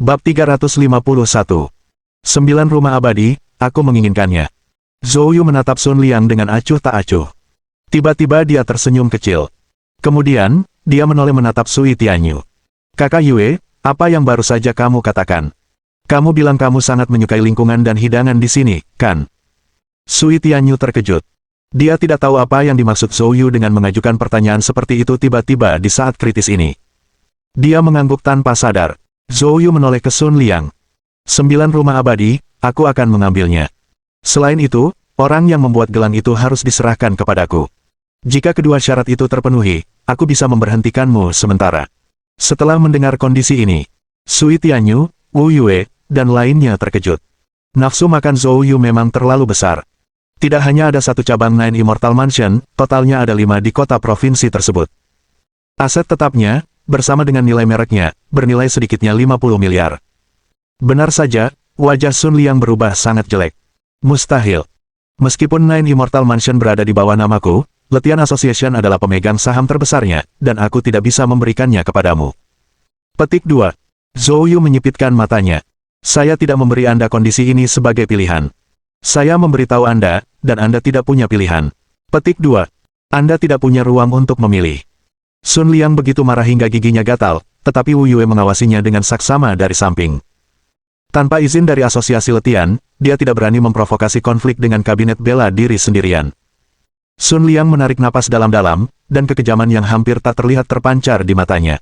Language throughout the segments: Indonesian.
Bab 351. 9 rumah abadi, aku menginginkannya. Zhou Yu menatap Sun Liang dengan acuh tak acuh. Tiba-tiba dia tersenyum kecil. Kemudian, dia menoleh menatap Sui Tianyu. Kakak Yue, apa yang baru saja kamu katakan? Kamu bilang kamu sangat menyukai lingkungan dan hidangan di sini, kan? Sui Tianyu terkejut. Dia tidak tahu apa yang dimaksud Zhou Yu dengan mengajukan pertanyaan seperti itu tiba-tiba di saat kritis ini. Dia mengangguk tanpa sadar. Zhou Yu menoleh ke Sun Liang. 9 rumah abadi, aku akan mengambilnya. Selain itu, orang yang membuat gelang itu harus diserahkan kepadaku. Jika kedua syarat itu terpenuhi, aku bisa memberhentikanmu sementara. Setelah mendengar kondisi ini, Sui Tianyu, Wu Yue, dan lainnya terkejut. Nafsu makan Zhou Yu memang terlalu besar. Tidak hanya ada satu cabang Nine Immortal Mansion, totalnya ada 5 di kota provinsi tersebut. Aset tetapnya, bersama dengan nilai mereknya, bernilai sedikitnya 50 miliar. Benar saja, wajah Sun Liang berubah sangat jelek. Mustahil. Meskipun Nine Immortal Mansion berada di bawah namaku, Letian Association adalah pemegang saham terbesarnya, dan aku tidak bisa memberikannya kepadamu. Petik 2. Zhou Yu menyipitkan matanya. Saya tidak memberi Anda kondisi ini sebagai pilihan. Saya memberitahu Anda, dan Anda tidak punya pilihan. Petik 2. Anda tidak punya ruang untuk memilih. Sun Liang begitu marah hingga giginya gatal, tetapi Wu Yue mengawasinya dengan saksama dari samping. Tanpa izin dari asosiasi Letian, dia tidak berani memprovokasi konflik dengan kabinet bela diri sendirian. Sun Liang menarik napas dalam-dalam, dan kekejaman yang hampir tak terlihat terpancar di matanya.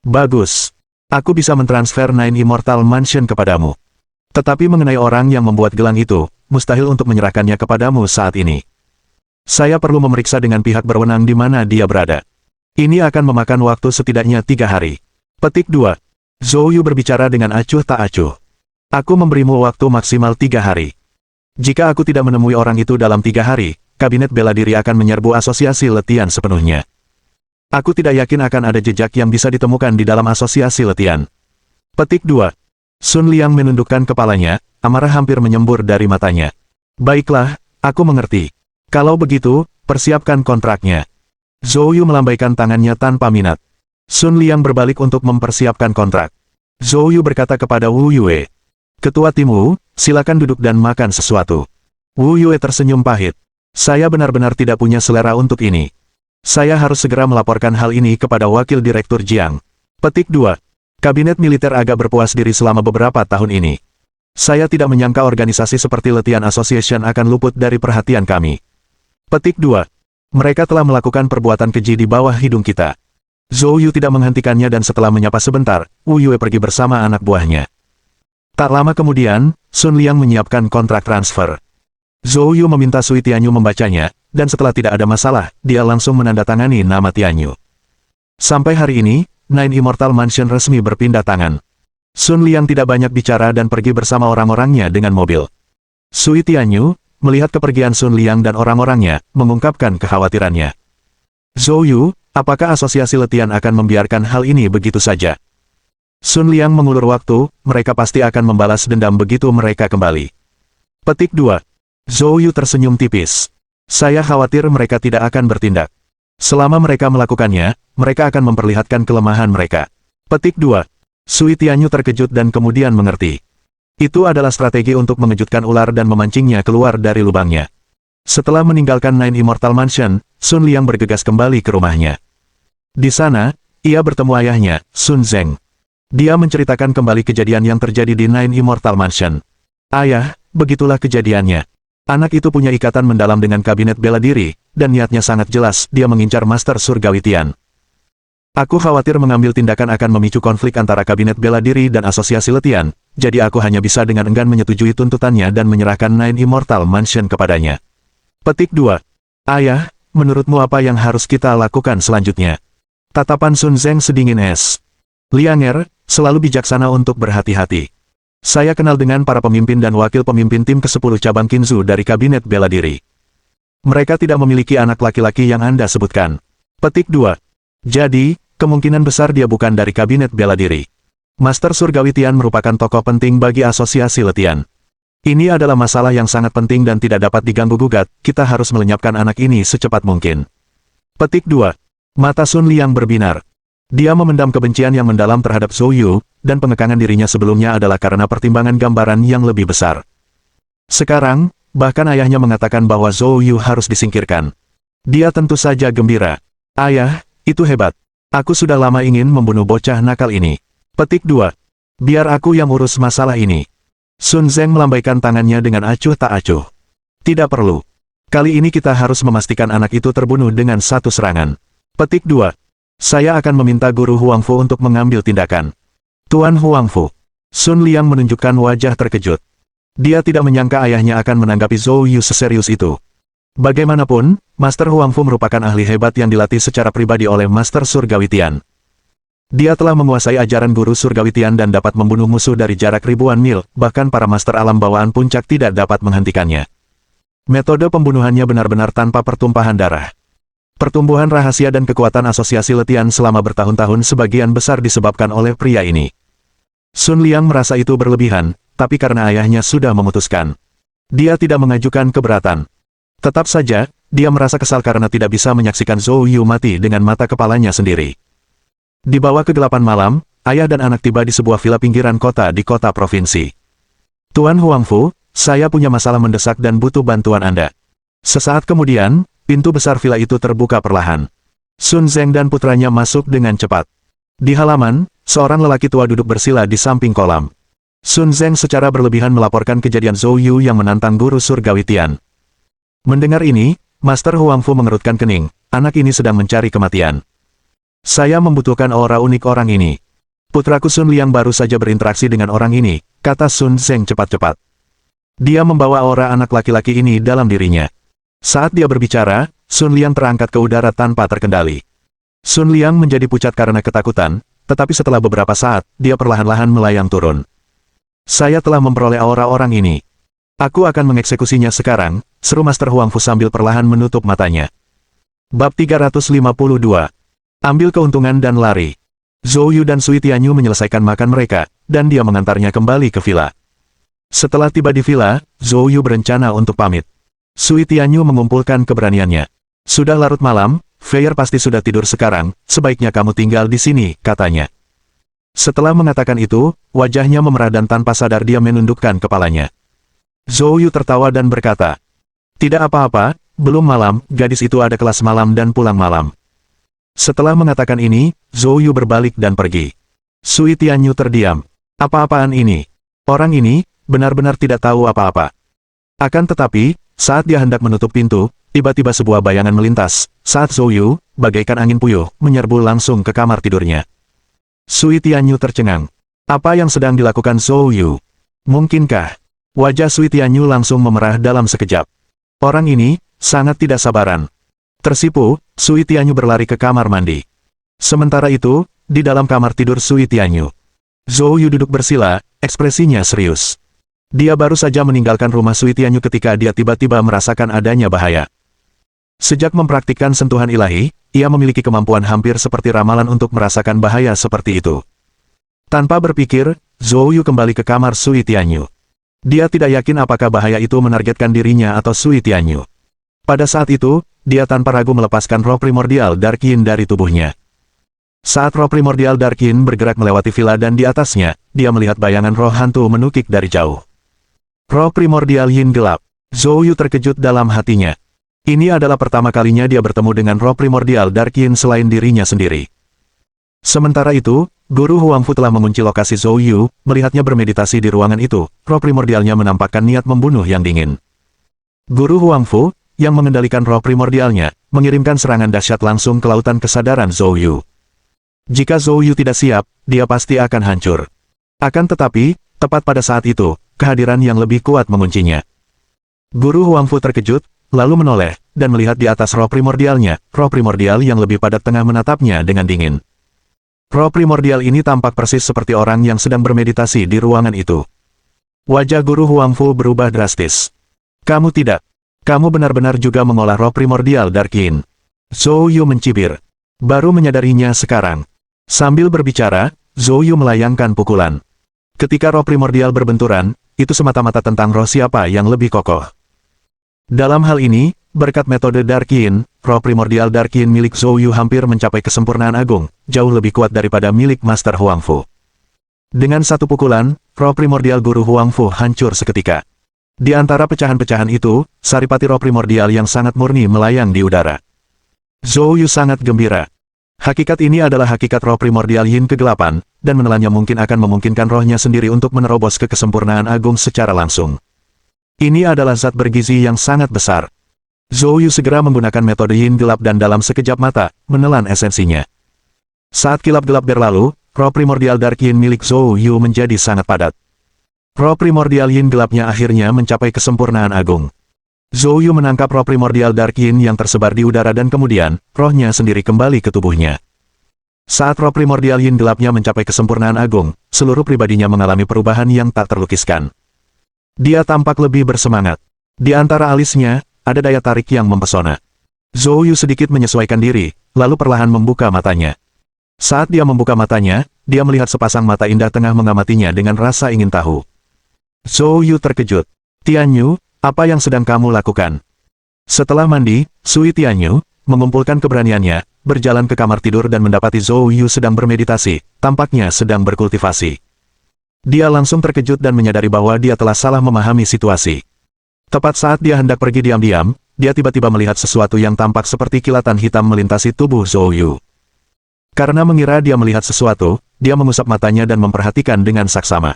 Bagus. Aku bisa mentransfer Nine Immortal Mansion kepadamu. Tetapi mengenai orang yang membuat gelang itu, mustahil untuk menyerahkannya kepadamu saat ini. Saya perlu memeriksa dengan pihak berwenang di mana dia berada. Ini akan memakan waktu setidaknya 3 hari. Petik 2. Zhou Yu berbicara dengan acuh tak acuh. Aku memberimu waktu maksimal 3 hari. Jika aku tidak menemui orang itu dalam 3 hari, kabinet bela diri akan menyerbu asosiasi Letian sepenuhnya. Aku tidak yakin akan ada jejak yang bisa ditemukan di dalam asosiasi Letian. Petik 2. Sun Liang menundukkan kepalanya, amarah hampir menyembur dari matanya. Baiklah, aku mengerti. Kalau begitu, persiapkan kontraknya. Zhou Yu melambaikan tangannya tanpa minat. Sun Liang berbalik untuk mempersiapkan kontrak. Zhou Yu berkata kepada Wu Yue. Ketua tim Wu, silakan duduk dan makan sesuatu. Wu Yue tersenyum pahit. Saya benar-benar tidak punya selera untuk ini. Saya harus segera melaporkan hal ini kepada Wakil Direktur Jiang. Petik 2. Kabinet militer agak berpuas diri selama beberapa tahun ini. Saya tidak menyangka organisasi seperti Letian Association akan luput dari perhatian kami. Petik 2. Mereka telah melakukan perbuatan keji di bawah hidung kita. Zhou Yu tidak menghentikannya dan setelah menyapa sebentar, Wu Yue pergi bersama anak buahnya. Tak lama kemudian, Sun Liang menyiapkan kontrak transfer. Zhou Yu meminta Sui Tianyu membacanya, dan setelah tidak ada masalah, dia langsung menandatangani nama Tianyu. Sampai hari ini, Nine Immortal Mansion resmi berpindah tangan. Sun Liang tidak banyak bicara dan pergi bersama orang-orangnya dengan mobil. Sui Tianyu, melihat kepergian Sun Liang dan orang-orangnya, mengungkapkan kekhawatirannya. Zhou Yu, apakah asosiasi Letian akan membiarkan hal ini begitu saja? Sun Liang mengulur waktu, mereka pasti akan membalas dendam begitu mereka kembali. Petik 2. Zhou Yu tersenyum tipis. Saya khawatir mereka tidak akan bertindak. Selama mereka melakukannya, mereka akan memperlihatkan kelemahan mereka. Petik 2. Sui Tianyu terkejut dan kemudian mengerti. Itu adalah strategi untuk mengejutkan ular dan memancingnya keluar dari lubangnya. Setelah meninggalkan Nine Immortal Mansion, Sun Liang bergegas kembali ke rumahnya. Di sana, ia bertemu ayahnya, Sun Zeng. Dia menceritakan kembali kejadian yang terjadi di Nine Immortal Mansion. Ayah, begitulah kejadiannya. Anak itu punya ikatan mendalam dengan kabinet bela diri, dan niatnya sangat jelas, dia mengincar Master Surgawi Tian. Aku khawatir mengambil tindakan akan memicu konflik antara kabinet bela diri dan asosiasi Letian, jadi aku hanya bisa dengan enggan menyetujui tuntutannya dan menyerahkan Nine Immortal Mansion kepadanya. Petik 2. Ayah, menurutmu apa yang harus kita lakukan selanjutnya? Tatapan Sun Zeng sedingin es. Lianger, selalu bijaksana untuk berhati-hati. Saya kenal dengan para pemimpin dan wakil pemimpin tim ke-10 cabang Qinzu dari kabinet bela diri. Mereka tidak memiliki anak laki-laki yang Anda sebutkan. Petik 2. Jadi, kemungkinan besar dia bukan dari kabinet bela diri. Master Surgawi Tian merupakan tokoh penting bagi asosiasi Letian. Ini adalah masalah yang sangat penting dan tidak dapat diganggu-gugat, kita harus melenyapkan anak ini secepat mungkin. Petik 2. Mata Sun Liang berbinar. Dia memendam kebencian yang mendalam terhadap Zhou Yu, dan pengekangan dirinya sebelumnya adalah karena pertimbangan gambaran yang lebih besar. Sekarang, bahkan ayahnya mengatakan bahwa Zhou Yu harus disingkirkan. Dia tentu saja gembira. Ayah, itu hebat. Aku sudah lama ingin membunuh bocah nakal ini. Petik 2. Biar aku yang urus masalah ini. Sun Zeng melambaikan tangannya dengan acuh tak acuh. Tidak perlu. Kali ini kita harus memastikan anak itu terbunuh dengan satu serangan. Petik 2. Saya akan meminta Guru Huangfu untuk mengambil tindakan. Tuan Huangfu. Sun Liang menunjukkan wajah terkejut. Dia tidak menyangka ayahnya akan menanggapi Zhou Yu seserius itu. Bagaimanapun, Master Huangfu merupakan ahli hebat yang dilatih secara pribadi oleh Master Surgawi Tian. Dia telah menguasai ajaran Guru Surgawi Tian dan dapat membunuh musuh dari jarak ribuan mil, bahkan para Master Alam Bawaan Puncak tidak dapat menghentikannya. Metode pembunuhannya benar-benar tanpa pertumpahan darah. Pertumbuhan rahasia dan kekuatan asosiasi letian selama bertahun-tahun sebagian besar disebabkan oleh pria ini. Sun Liang merasa itu berlebihan, tapi karena ayahnya sudah memutuskan. Dia tidak mengajukan keberatan. Tetap saja, dia merasa kesal karena tidak bisa menyaksikan Zhou Yu mati dengan mata kepalanya sendiri. Di bawah kegelapan malam, ayah dan anak tiba di sebuah villa pinggiran kota di kota provinsi. Tuan Huangfu, saya punya masalah mendesak dan butuh bantuan Anda. Sesaat kemudian, pintu besar villa itu terbuka perlahan. Sun Zeng dan putranya masuk dengan cepat. Di halaman, seorang lelaki tua duduk bersila di samping kolam. Sun Zeng secara berlebihan melaporkan kejadian Zhou Yu yang menantang Guru Surgawi Tian. Mendengar ini, Master Huangfu mengerutkan kening. Anak ini sedang mencari kematian. Saya membutuhkan aura unik orang ini. Putraku Sun Liang baru saja berinteraksi dengan orang ini, kata Sun Zeng cepat-cepat. Dia membawa aura anak laki-laki ini dalam dirinya. Saat dia berbicara, Sun Liang terangkat ke udara tanpa terkendali. Sun Liang menjadi pucat karena ketakutan, tetapi setelah beberapa saat, dia perlahan-lahan melayang turun. Saya telah memperoleh aura orang ini. Aku akan mengeksekusinya sekarang, seru Master Huangfu sambil perlahan menutup matanya. Bab 352. Ambil keuntungan dan lari. Zhou Yu dan Sui Tianyu menyelesaikan makan mereka, dan dia mengantarnya kembali ke villa. Setelah tiba di villa, Zhou Yu berencana untuk pamit. Sui Tianyu mengumpulkan keberaniannya. Sudah larut malam, Feier pasti sudah tidur sekarang, sebaiknya kamu tinggal di sini, katanya. Setelah mengatakan itu, wajahnya memerah dan tanpa sadar dia menundukkan kepalanya. Zhou Yu tertawa dan berkata, tidak apa-apa, belum malam, gadis itu ada kelas malam dan pulang malam. Setelah mengatakan ini, Zhou Yu berbalik dan pergi. Sui Tianyu terdiam. Apa-apaan ini? Orang ini, benar-benar tidak tahu apa-apa. Akan tetapi, saat dia hendak menutup pintu, tiba-tiba sebuah bayangan melintas, saat Zhou Yu, bagaikan angin puyuh, menyerbu langsung ke kamar tidurnya. Sui Tianyu tercengang. Apa yang sedang dilakukan Zhou Yu? Mungkinkah? Wajah Sui Tianyu langsung memerah dalam sekejap. Orang ini, sangat tidak sabaran. Tersipu, Sui Tianyu berlari ke kamar mandi. Sementara itu, di dalam kamar tidur Sui Tianyu, Zhou Yu duduk bersila, ekspresinya serius. Dia baru saja meninggalkan rumah Sui Tianyu ketika dia tiba-tiba merasakan adanya bahaya. Sejak mempraktikkan sentuhan ilahi, ia memiliki kemampuan hampir seperti ramalan untuk merasakan bahaya seperti itu. Tanpa berpikir, Zhou Yu kembali ke kamar Sui Tianyu. Dia tidak yakin apakah bahaya itu menargetkan dirinya atau Sui Tianyu. Pada saat itu, dia tanpa ragu melepaskan roh primordial Dark Yin dari tubuhnya. Saat roh primordial Dark Yin bergerak melewati villa dan di atasnya, dia melihat bayangan roh hantu menukik dari jauh. Roh primordial Yin gelap. Zhou Yu terkejut dalam hatinya. Ini adalah pertama kalinya dia bertemu dengan roh primordial Dark Yin selain dirinya sendiri. Sementara itu, Guru Huangfu telah mengunci lokasi Zhou Yu, melihatnya bermeditasi di ruangan itu, roh primordialnya menampakkan niat membunuh yang dingin. Guru Huangfu, yang mengendalikan roh primordialnya, mengirimkan serangan dahsyat langsung ke lautan kesadaran Zhou Yu. Jika Zhou Yu tidak siap, dia pasti akan hancur. Akan tetapi, tepat pada saat itu, kehadiran yang lebih kuat menguncinya. Guru Huangfu terkejut, lalu menoleh, dan melihat di atas roh primordialnya, roh primordial yang lebih padat tengah menatapnya dengan dingin. Roh primordial ini tampak persis seperti orang yang sedang bermeditasi di ruangan itu. Wajah Guru Huangfu berubah drastis. Kamu tidak. Kamu benar-benar juga mengolah roh primordial Dark Yin. Zhou Yu mencibir. Baru menyadarinya sekarang. Sambil berbicara, Zhou Yu melayangkan pukulan. Ketika roh primordial berbenturan, itu semata-mata tentang roh siapa yang lebih kokoh. Dalam hal ini, berkat metode Dark Yin, roh primordial Dark Yin milik Zhou Yu hampir mencapai kesempurnaan agung, jauh lebih kuat daripada milik Master Huang Fu. Dengan satu pukulan, roh primordial guru Huang Fu hancur seketika. Di antara pecahan-pecahan itu, saripati roh primordial yang sangat murni melayang di udara. Zhou Yu sangat gembira. Hakikat ini adalah hakikat roh primordial Yin kegelapan, dan menelannya mungkin akan memungkinkan rohnya sendiri untuk menerobos ke kesempurnaan agung secara langsung. Ini adalah zat bergizi yang sangat besar. Zhou Yu segera menggunakan metode Yin gelap dan dalam sekejap mata, menelan esensinya. Saat kilap gelap berlalu, roh primordial Dark Yin milik Zhou Yu menjadi sangat padat. Roh primordial Yin gelapnya akhirnya mencapai kesempurnaan agung. Zhou Yu menangkap roh primordial Dark Yin yang tersebar di udara dan kemudian, rohnya sendiri kembali ke tubuhnya. Saat roh primordial Yin gelapnya mencapai kesempurnaan agung, seluruh pribadinya mengalami perubahan yang tak terlukiskan. Dia tampak lebih bersemangat. Di antara alisnya, ada daya tarik yang mempesona. Zhou Yu sedikit menyesuaikan diri, lalu perlahan membuka matanya. Saat dia membuka matanya, dia melihat sepasang mata indah tengah mengamatinya dengan rasa ingin tahu. Zhou Yu terkejut. "Tianyu, apa yang sedang kamu lakukan?" Setelah mandi, Sui Tianyu mengumpulkan keberaniannya, berjalan ke kamar tidur dan mendapati Zhou Yu sedang bermeditasi, tampaknya sedang berkultivasi. Dia langsung terkejut dan menyadari bahwa dia telah salah memahami situasi. Tepat saat dia hendak pergi diam-diam, dia tiba-tiba melihat sesuatu yang tampak seperti kilatan hitam melintasi tubuh Zhou Yu. Karena mengira dia melihat sesuatu, dia mengusap matanya dan memperhatikan dengan saksama.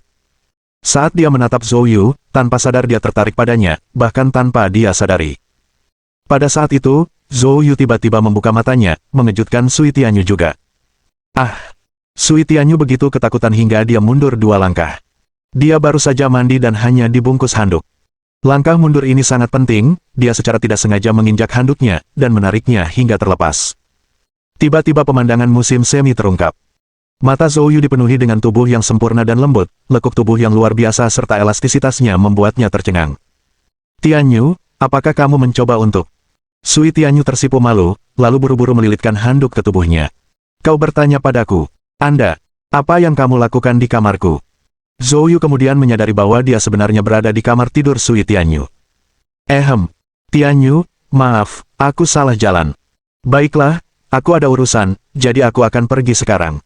Saat dia menatap Zhou Yu, tanpa sadar dia tertarik padanya, bahkan tanpa dia sadari. Pada saat itu, Zhou Yu tiba-tiba membuka matanya, mengejutkan Sui Tianyu juga. Ah! Sui Tianyu begitu ketakutan hingga dia mundur 2 langkah. Dia baru saja mandi dan hanya dibungkus handuk. Langkah mundur ini sangat penting, dia secara tidak sengaja menginjak handuknya, dan menariknya hingga terlepas. Tiba-tiba pemandangan musim semi terungkap. Mata Zhou Yu dipenuhi dengan tubuh yang sempurna dan lembut, lekuk tubuh yang luar biasa serta elastisitasnya membuatnya tercengang. "Tianyu, apakah kamu mencoba untuk?" Sui Tianyu tersipu malu, lalu buru-buru melilitkan handuk ke tubuhnya. "Kau bertanya padaku, Anda, apa yang kamu lakukan di kamarku?" Zhou Yu kemudian menyadari bahwa dia sebenarnya berada di kamar tidur Sui Tianyu. Tianyu, maaf, aku salah jalan. Baiklah, aku ada urusan, jadi aku akan pergi sekarang."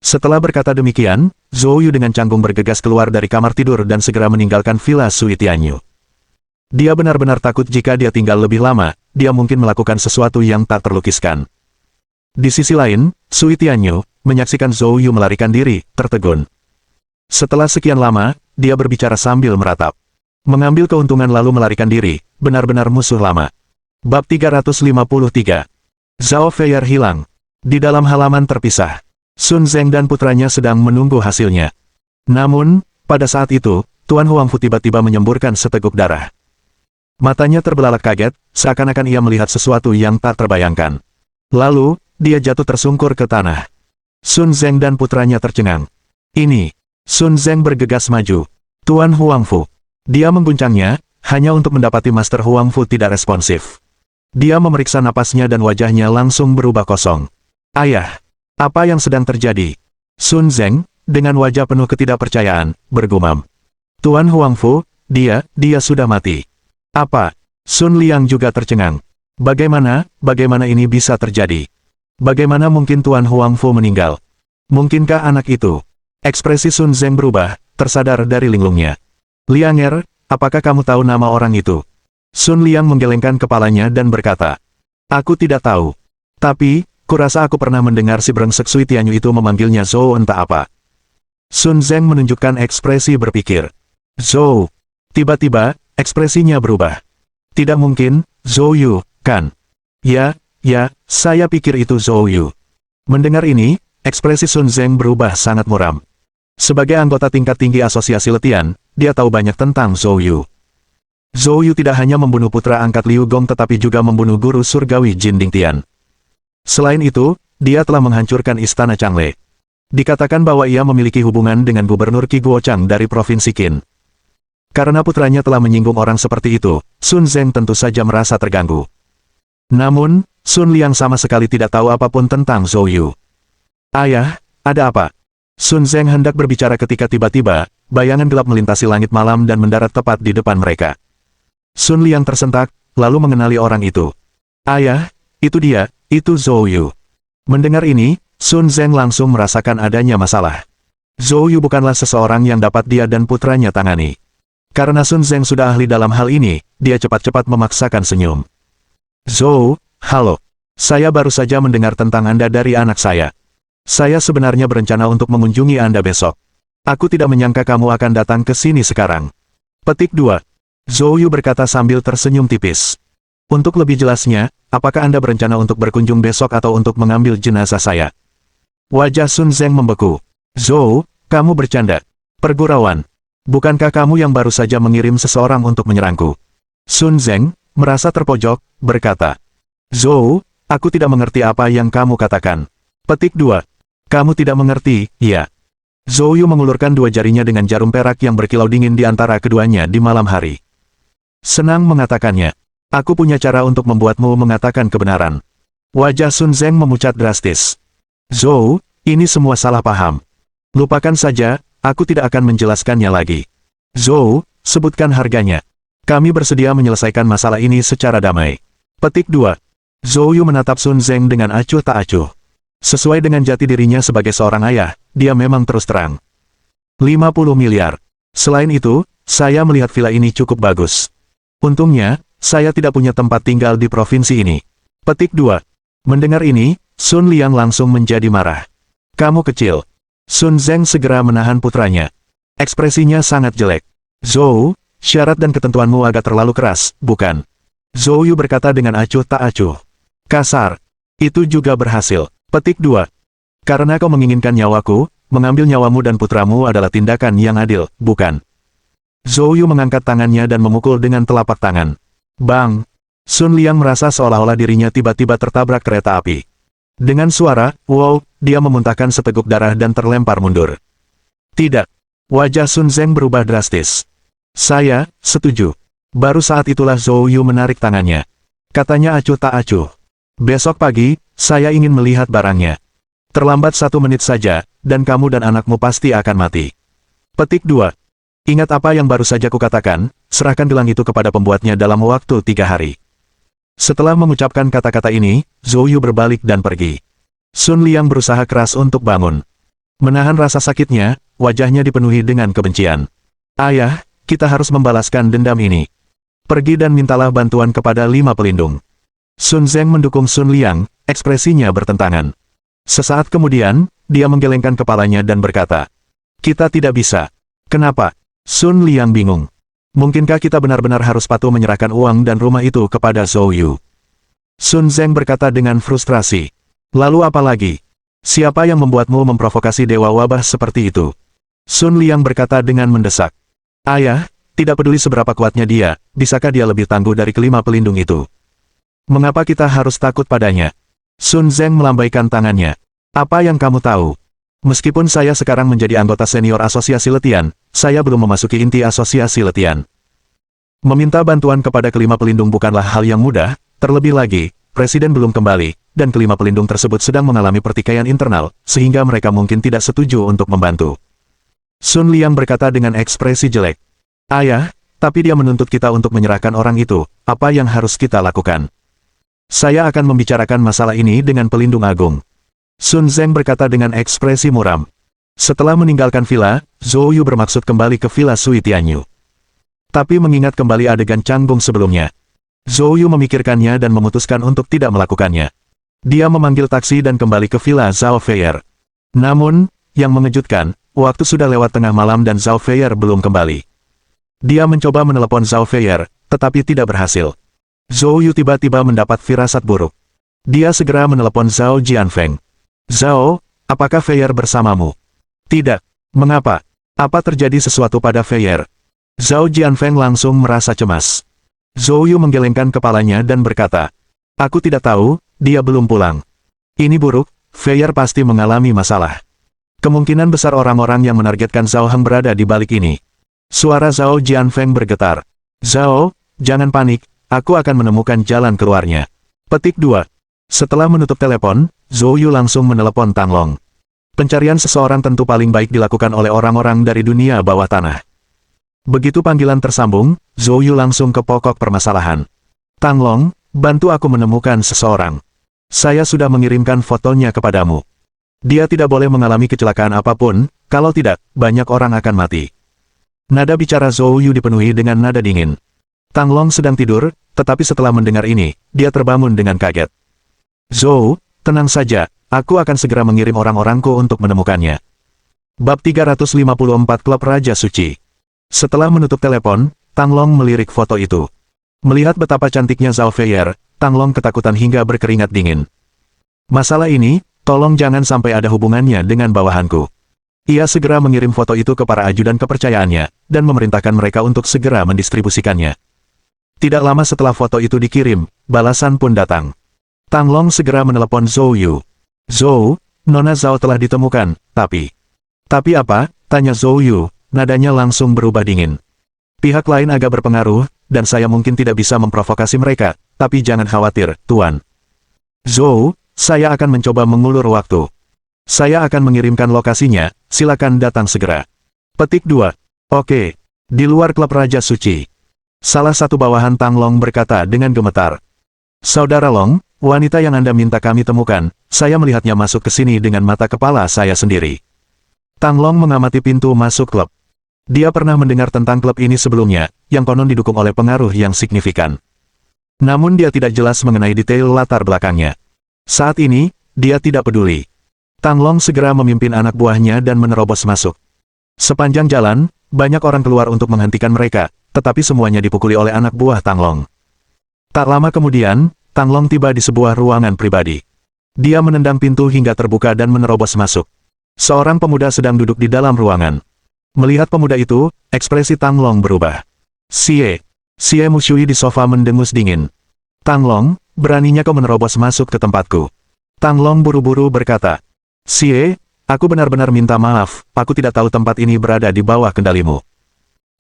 Setelah berkata demikian, Zhou Yu dengan canggung bergegas keluar dari kamar tidur dan segera meninggalkan villa Sui Tianyu. Dia benar-benar takut jika dia tinggal lebih lama, dia mungkin melakukan sesuatu yang tak terlukiskan. Di sisi lain, Sui Tianyu menyaksikan Zhou Yu melarikan diri, tertegun. Setelah sekian lama, dia berbicara sambil meratap. Mengambil keuntungan lalu melarikan diri, benar-benar musuh lama. Bab 353. Zhao Feier hilang. Di dalam halaman terpisah, Sun Zeng dan putranya sedang menunggu hasilnya. Namun, pada saat itu, Tuan Huang Fu tiba-tiba menyemburkan seteguk darah. Matanya terbelalak kaget, seakan-akan ia melihat sesuatu yang tak terbayangkan. Lalu, dia jatuh tersungkur ke tanah. Sun Zeng dan putranya tercengang. "Ini." Sun Zeng bergegas maju. "Tuan Huang Fu." Dia mengguncangnya, hanya untuk mendapati Master Huang Fu tidak responsif. Dia memeriksa napasnya dan wajahnya langsung berubah kosong. "Ayah, apa yang sedang terjadi?" Sun Zeng, dengan wajah penuh ketidakpercayaan, bergumam. "Tuan Huang Fu, dia sudah mati." "Apa?" Sun Liang juga tercengang. Bagaimana ini bisa terjadi? Bagaimana mungkin Tuan Huang Fu meninggal? Mungkinkah anak itu? Ekspresi Sun Zeng berubah, tersadar dari linglungnya. "Lianger, apakah kamu tahu nama orang itu?" Sun Liang menggelengkan kepalanya dan berkata, "Aku tidak tahu. Tapi, kurasa aku pernah mendengar si brengsek Sui Tianyu itu memanggilnya Zhou entah apa." Sun Zeng menunjukkan ekspresi berpikir. "Zhou." Tiba-tiba, ekspresinya berubah. "Tidak mungkin, Zhou Yu, kan?" Ya, saya pikir itu Zhou Yu." Mendengar ini, ekspresi Sun Zeng berubah sangat muram. Sebagai anggota tingkat tinggi asosiasi letian, dia tahu banyak tentang Zhou Yu. Zhou Yu tidak hanya membunuh putra angkat Liu Gong tetapi juga membunuh guru surgawi Jin Dingtian. Selain itu, dia telah menghancurkan istana Changle. Dikatakan bahwa ia memiliki hubungan dengan gubernur Qi Guochang dari provinsi Qin. Karena putranya telah menyinggung orang seperti itu, Sun Zeng tentu saja merasa terganggu. Namun, Sun Liang sama sekali tidak tahu apapun tentang Zhou Yu. "Ayah, ada apa?" Sun Zeng hendak berbicara ketika tiba-tiba, bayangan gelap melintasi langit malam dan mendarat tepat di depan mereka. Sun Liang tersentak, lalu mengenali orang itu. Ayah, itu dia, itu Zhou Yu. Mendengar ini, Sun Zeng langsung merasakan adanya masalah. Zhou Yu bukanlah seseorang yang dapat dia dan putranya tangani. Karena Sun Zeng sudah ahli dalam hal ini, dia cepat-cepat memaksakan senyum. Zhou, halo. Saya baru saja mendengar tentang Anda dari anak saya. Saya sebenarnya berencana untuk mengunjungi Anda besok. Aku tidak menyangka kamu akan datang ke sini sekarang. Petik 2. Zhou Yu berkata sambil tersenyum tipis. Untuk lebih jelasnya, apakah Anda berencana untuk berkunjung besok atau untuk mengambil jenazah saya? Wajah Sun Zeng membeku. Zhou, kamu bercanda. Pergurauan. Bukankah kamu yang baru saja mengirim seseorang untuk menyerangku? Sun Zeng, merasa terpojok, berkata. Zhou, aku tidak mengerti apa yang kamu katakan. Petik 2. Kamu tidak mengerti, ya. Zhou Yu mengulurkan dua jarinya dengan jarum perak yang berkilau dingin di antara keduanya di malam hari. Senang mengatakannya. Aku punya cara untuk membuatmu mengatakan kebenaran. Wajah Sun Zeng memucat drastis. Zhou, ini semua salah paham. Lupakan saja, aku tidak akan menjelaskannya lagi. Zhou, sebutkan harganya. Kami bersedia menyelesaikan masalah ini secara damai. Petik 2. Zhou Yu menatap Sun Zeng dengan acuh tak acuh. Sesuai dengan jati dirinya sebagai seorang ayah, dia memang terus terang. 50 miliar. Selain itu, saya melihat villa ini cukup bagus. Untungnya, saya tidak punya tempat tinggal di provinsi ini. Petik 2. Mendengar ini, Sun Liang langsung menjadi marah. Kamu kecil. Sun Zeng segera menahan putranya. Ekspresinya sangat jelek. Zhou, syarat dan ketentuanmu agak terlalu keras, bukan? Zhou Yu berkata dengan acuh tak acuh. Kasar. Itu juga berhasil. Petik 2. Karena kau menginginkan nyawaku, mengambil nyawamu dan putramu adalah tindakan yang adil, bukan? Zhou Yu mengangkat tangannya dan memukul dengan telapak tangan. Bang! Sun Liang merasa seolah-olah dirinya tiba-tiba tertabrak kereta api. Dengan suara, wow, dia memuntahkan seteguk darah dan terlempar mundur. Tidak. Wajah Sun Zeng berubah drastis. Saya, setuju. Baru saat itulah Zhou Yu menarik tangannya. Katanya acuh tak acuh. Besok pagi, saya ingin melihat barangnya. Terlambat 1 menit saja, dan kamu dan anakmu pasti akan mati. Petik 2. Ingat apa yang baru saja kukatakan, serahkan gelang itu kepada pembuatnya dalam waktu 3 hari. Setelah mengucapkan kata-kata ini, Zhou Yu berbalik dan pergi. Sun Liang berusaha keras untuk bangun. Menahan rasa sakitnya, wajahnya dipenuhi dengan kebencian. Ayah, kita harus membalaskan dendam ini. Pergi dan mintalah bantuan kepada 5 pelindung. Sun Zeng mendukung Sun Liang, ekspresinya bertentangan. Sesaat kemudian, dia menggelengkan kepalanya dan berkata, kita tidak bisa. Kenapa? Sun Liang bingung. Mungkinkah kita benar-benar harus patuh menyerahkan uang dan rumah itu kepada Zhou Yu? Sun Zeng berkata dengan frustrasi. Lalu apa lagi? Siapa yang membuatmu memprovokasi dewa wabah seperti itu? Sun Liang berkata dengan mendesak. Ayah, tidak peduli seberapa kuatnya dia, bisakah dia lebih tangguh dari kelima pelindung itu? Mengapa kita harus takut padanya? Sun Zeng melambaikan tangannya. Apa yang kamu tahu? Meskipun saya sekarang menjadi anggota senior asosiasi letian, saya belum memasuki inti asosiasi letian. Meminta bantuan kepada kelima pelindung bukanlah hal yang mudah, terlebih lagi, Presiden belum kembali, dan kelima pelindung tersebut sedang mengalami pertikaian internal, sehingga mereka mungkin tidak setuju untuk membantu. Sun Liang berkata dengan ekspresi jelek. Ayah, tapi dia menuntut kita untuk menyerahkan orang itu, apa yang harus kita lakukan? Saya akan membicarakan masalah ini dengan pelindung agung. Sun Zeng berkata dengan ekspresi muram. Setelah meninggalkan villa, Zhou Yu bermaksud kembali ke villa Sui Tianyu. Tapi mengingat kembali adegan canggung sebelumnya, Zhou Yu memikirkannya dan memutuskan untuk tidak melakukannya. Dia memanggil taksi dan kembali ke villa Zhao Feier. Namun, yang mengejutkan, waktu sudah lewat tengah malam dan Zhao Feier belum kembali. Dia mencoba menelepon Zhao Feier, tetapi tidak berhasil. Zhou Yu tiba-tiba mendapat firasat buruk. Dia segera menelepon Zhao Jianfeng. Zhao, apakah Feier bersamamu? Tidak. Mengapa? Apa terjadi sesuatu pada Feier? Zhao Jianfeng langsung merasa cemas. Zhou Yu menggelengkan kepalanya dan berkata, aku tidak tahu, dia belum pulang. Ini buruk, Feier pasti mengalami masalah. Kemungkinan besar orang-orang yang menargetkan Zhao Heng berada di balik ini. Suara Zhao Jianfeng bergetar. Zhao, jangan panik, aku akan menemukan jalan keluarnya. Petik 2. Setelah menutup telepon, Zhou Yu langsung menelepon Tang Long. Pencarian seseorang tentu paling baik dilakukan oleh orang-orang dari dunia bawah tanah. Begitu panggilan tersambung, Zhou Yu langsung ke pokok permasalahan. Tang Long, bantu aku menemukan seseorang. Saya sudah mengirimkan fotonya kepadamu. Dia tidak boleh mengalami kecelakaan apapun, kalau tidak, banyak orang akan mati. Nada bicara Zhou Yu dipenuhi dengan nada dingin. Tang Long sedang tidur, tetapi setelah mendengar ini, dia terbangun dengan kaget. Zhou, tenang saja, aku akan segera mengirim orang-orangku untuk menemukannya. Bab 354 Klub Raja Suci. Setelah menutup telepon, Tang Long melirik foto itu. Melihat betapa cantiknya Zhao Feier, Tang Long ketakutan hingga berkeringat dingin. Masalah ini, tolong jangan sampai ada hubungannya dengan bawahanku. Ia segera mengirim foto itu ke para ajudan kepercayaannya, dan memerintahkan mereka untuk segera mendistribusikannya. Tidak lama setelah foto itu dikirim, balasan pun datang. Tang Long segera menelepon Zhou Yu. Zhou, Nona Zhao telah ditemukan, tapi apa? Tanya Zhou Yu, nadanya langsung berubah dingin. Pihak lain agak berpengaruh, dan saya mungkin tidak bisa memprovokasi mereka, tapi jangan khawatir, Tuan. Zhou, saya akan mencoba mengulur waktu. Saya akan mengirimkan lokasinya, silakan datang segera. Petik 2. Oke. Di luar klub Raja Suci. Salah satu bawahan Tang Long berkata dengan gemetar. Saudara Long, wanita yang Anda minta kami temukan, saya melihatnya masuk ke sini dengan mata kepala saya sendiri. Tang Long mengamati pintu masuk klub. Dia pernah mendengar tentang klub ini sebelumnya, yang konon didukung oleh pengaruh yang signifikan. Namun dia tidak jelas mengenai detail latar belakangnya. Saat ini, dia tidak peduli. Tang Long segera memimpin anak buahnya dan menerobos masuk. Sepanjang jalan, banyak orang keluar untuk menghentikan mereka, tetapi semuanya dipukuli oleh anak buah Tang Long. Tak lama kemudian, Tang Long tiba di sebuah ruangan pribadi. Dia menendang pintu hingga terbuka dan menerobos masuk. Seorang pemuda sedang duduk di dalam ruangan. Melihat pemuda itu, ekspresi Tang Long berubah. Xie Mushui di sofa mendengus dingin. Tang Long, beraninya kau menerobos masuk ke tempatku. Tang Long buru-buru berkata. Xie, aku benar-benar minta maaf, aku tidak tahu tempat ini berada di bawah kendalimu.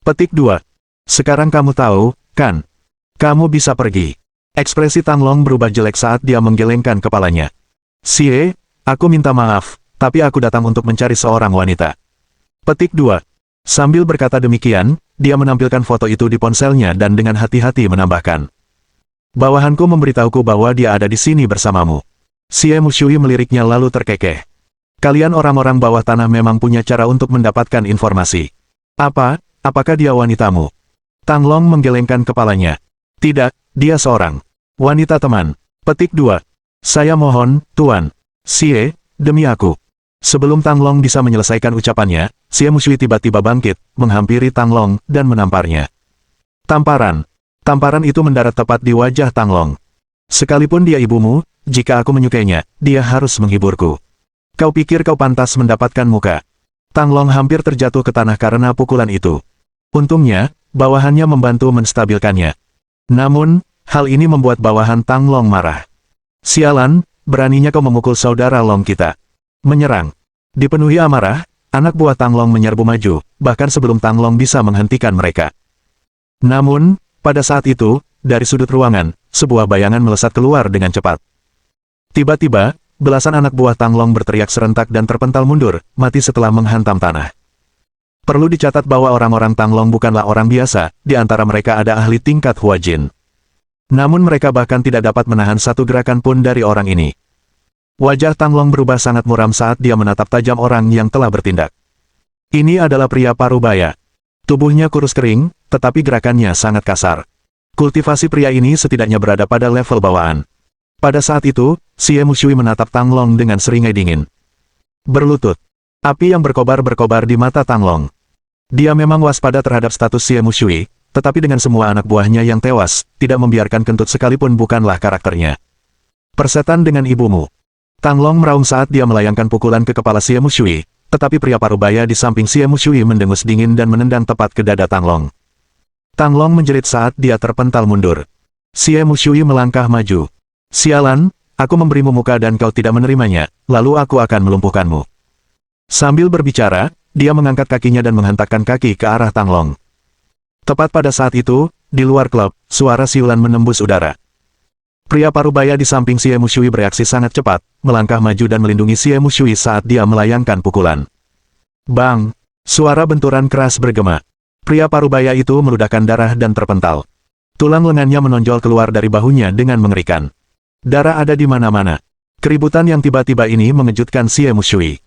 Petik 2. Sekarang kamu tahu, kan? Kamu bisa pergi. Ekspresi Tang Long berubah jelek saat dia menggelengkan kepalanya. Xie, aku minta maaf, tapi aku datang untuk mencari seorang wanita. Petik 2. Sambil berkata demikian, dia menampilkan foto itu di ponselnya dan dengan hati-hati menambahkan. Bawahanku memberitahuku bahwa dia ada di sini bersamamu. Xie Mushui meliriknya lalu terkekeh. Kalian orang-orang bawah tanah memang punya cara untuk mendapatkan informasi. Apakah dia wanitamu? Tang Long menggelengkan kepalanya. Tidak, dia seorang wanita teman. Petik 2. Saya mohon, Tuan. Xie, demi aku. Sebelum Tang Long bisa menyelesaikan ucapannya, Xie Mushui tiba-tiba bangkit, menghampiri Tang Long, dan menamparnya. Tamparan. Tamparan itu mendarat tepat di wajah Tang Long. Sekalipun dia ibumu, jika aku menyukainya, dia harus menghiburku. Kau pikir kau pantas mendapatkan muka? Tang Long hampir terjatuh ke tanah karena pukulan itu. Untungnya, bawahannya membantu menstabilkannya. Namun, hal ini membuat bawahan Tang Long marah. Sialan, beraninya kau memukul saudara Long kita. Menyerang. Dipenuhi amarah, anak buah Tang Long menyerbu maju, bahkan sebelum Tang Long bisa menghentikan mereka. Namun, pada saat itu, dari sudut ruangan, sebuah bayangan melesat keluar dengan cepat. Tiba-tiba, belasan anak buah Tang Long berteriak serentak dan terpental mundur, mati setelah menghantam tanah. Perlu dicatat bahwa orang-orang Tang Long bukanlah orang biasa, di antara mereka ada ahli tingkat Huajin. Namun mereka bahkan tidak dapat menahan satu gerakan pun dari orang ini. Wajah Tang Long berubah sangat muram saat dia menatap tajam orang yang telah bertindak. Ini adalah pria parubaya. Tubuhnya kurus kering, tetapi gerakannya sangat kasar. Kultivasi pria ini setidaknya berada pada level bawaan. Pada saat itu, Xie Mushui menatap Tang Long dengan seringai dingin. Berlutut. Api yang berkobar-berkobar di mata Tang Long. Dia memang waspada terhadap status Xie Mushui, tetapi dengan semua anak buahnya yang tewas, tidak membiarkan kentut sekalipun bukanlah karakternya. Persetan dengan ibumu. Tang Long meraung saat dia melayangkan pukulan ke kepala Xie Mushui, tetapi pria parubaya di samping Xie Mushui mendengus dingin dan menendang tepat ke dada Tang Long. Tang Long menjerit saat dia terpental mundur. Xie Mushui melangkah maju. Sialan, aku memberimu muka dan kau tidak menerimanya, lalu aku akan melumpuhkanmu. Sambil berbicara, dia mengangkat kakinya dan menghentakkan kaki ke arah Tang Long. Tepat pada saat itu, di luar klub, suara siulan menembus udara. Pria parubaya di samping Xie Mushui bereaksi sangat cepat, melangkah maju dan melindungi Xie Mushui saat dia melayangkan pukulan. Bang! Suara benturan keras bergema. Pria parubaya itu meludahkan darah dan terpental. Tulang lengannya menonjol keluar dari bahunya dengan mengerikan. Darah ada di mana-mana. Keributan yang tiba-tiba ini mengejutkan Xie Mushui.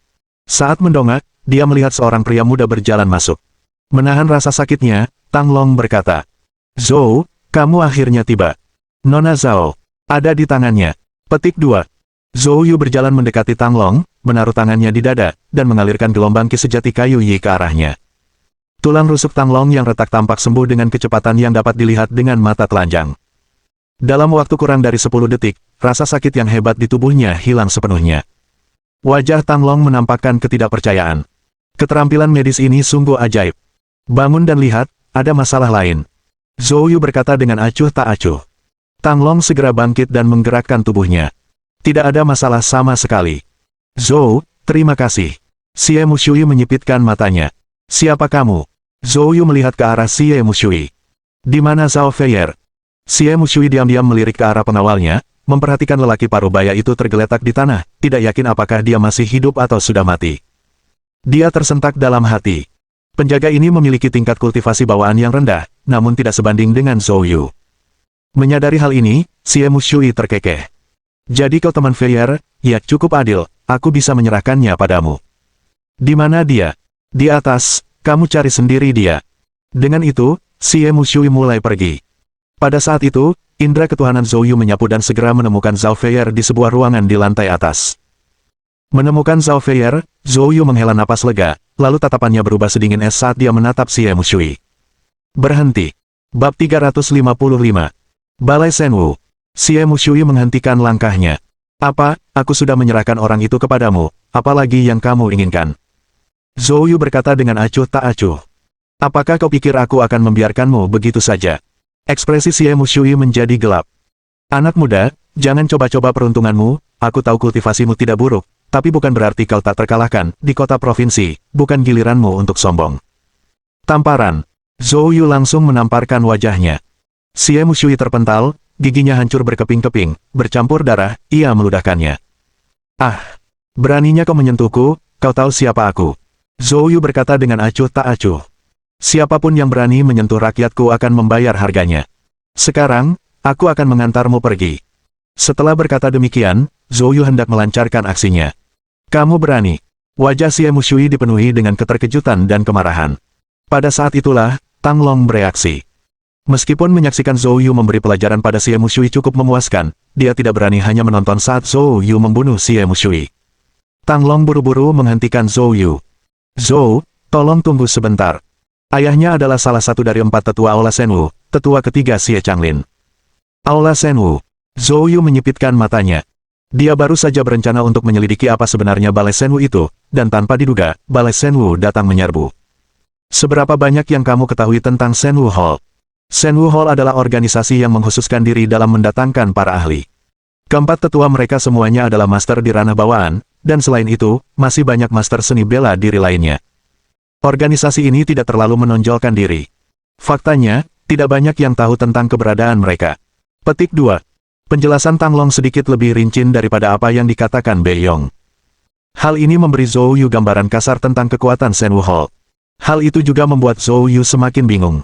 Saat mendongak, dia melihat seorang pria muda berjalan masuk. Menahan rasa sakitnya, Tang Long berkata, "Zhou, kamu akhirnya tiba." Nona Zhao ada di tangannya. Petik 2. Zhou Yu berjalan mendekati Tang Long, menaruh tangannya di dada, dan mengalirkan gelombang ki sejati kayu Yi ke arahnya. Tulang rusuk Tang Long yang retak tampak sembuh dengan kecepatan yang dapat dilihat dengan mata telanjang. Dalam waktu kurang dari 10 detik, rasa sakit yang hebat di tubuhnya hilang sepenuhnya. Wajah Tang Long menampakkan ketidakpercayaan. Keterampilan medis ini sungguh ajaib. Bangun dan lihat, ada masalah lain. Zhou Yu berkata dengan acuh tak acuh. Tang Long segera bangkit dan menggerakkan tubuhnya. Tidak ada masalah sama sekali. Zhou, terima kasih. Xie Mushui menyipitkan matanya. Siapa kamu? Zhou Yu melihat ke arah Xie Mushui. Di mana Zhao Feier? Xie Mushui diam-diam melirik ke arah pengawalnya, memperhatikan lelaki parubaya itu tergeletak di tanah, tidak yakin apakah dia masih hidup atau sudah mati. Dia tersentak dalam hati. Penjaga ini memiliki tingkat kultivasi bawaan yang rendah, namun tidak sebanding dengan Zhou Yu. Menyadari hal ini, Xie Mushui terkekeh. Jadi kau teman Feier? Ya cukup adil, aku bisa menyerahkannya padamu. Di mana dia? Di atas, kamu cari sendiri dia. Dengan itu, Xie Mushui mulai pergi. Pada saat itu, indera ketuhanan Zhou Yu menyapu dan segera menemukan Zhao Feier di sebuah ruangan di lantai atas. Menemukan Zhao Feier, Zhou Yu menghela napas lega, lalu tatapannya berubah sedingin es saat dia menatap Xie Mushui. Berhenti. Bab 355. Balai Senwu. Xie Mushui menghentikan langkahnya. Apa, aku sudah menyerahkan orang itu kepadamu, apalagi yang kamu inginkan? Zhou Yu berkata dengan acuh tak acuh. Apakah kau pikir aku akan membiarkanmu begitu saja? Ekspresi Xie Mushui menjadi gelap. Anak muda, jangan coba-coba peruntunganmu, aku tahu kultivasimu tidak buruk, tapi bukan berarti kau tak terkalahkan, di kota provinsi, bukan giliranmu untuk sombong. Tamparan. Zhou Yu langsung menamparkan wajahnya. Xie Mushui terpental, giginya hancur berkeping-keping, bercampur darah, ia meludahkannya. Ah! Beraninya kau menyentuhku, kau tahu siapa aku. Zhou Yu berkata dengan acuh tak acuh. Siapapun yang berani menyentuh rakyatku akan membayar harganya. Sekarang, aku akan mengantarmu pergi. Setelah berkata demikian, Zhou Yu hendak melancarkan aksinya. Kamu berani. Wajah Xie Mushui dipenuhi dengan keterkejutan dan kemarahan. Pada saat itulah, Tang Long bereaksi. Meskipun menyaksikan Zhou Yu memberi pelajaran pada Xie Mushui cukup memuaskan, dia tidak berani hanya menonton saat Zhou Yu membunuh Xie Mushui. Tang Long buru-buru menghentikan Zhou Yu. Zhou, tolong tunggu sebentar. Ayahnya adalah salah satu dari 4 tetua Aula Senwu, tetua ketiga Xie Changlin. Aula Senwu. Zhou Yu menyipitkan matanya. Dia baru saja berencana untuk menyelidiki apa sebenarnya Balai Senwu itu, dan tanpa diduga, Balai Senwu datang menyerbu. Seberapa banyak yang kamu ketahui tentang Senwu Hall? Senwu Hall adalah organisasi yang mengkhususkan diri dalam mendatangkan para ahli. Keempat tetua mereka semuanya adalah master di ranah bawaan, dan selain itu, masih banyak master seni bela diri lainnya. Organisasi ini tidak terlalu menonjolkan diri. Faktanya, tidak banyak yang tahu tentang keberadaan mereka. Petik 2. Penjelasan Tang Long sedikit lebih rinci daripada apa yang dikatakan Bei Yong. Hal ini memberi Zhou Yu gambaran kasar tentang kekuatan Senwu Hall. Hal itu juga membuat Zhou Yu semakin bingung.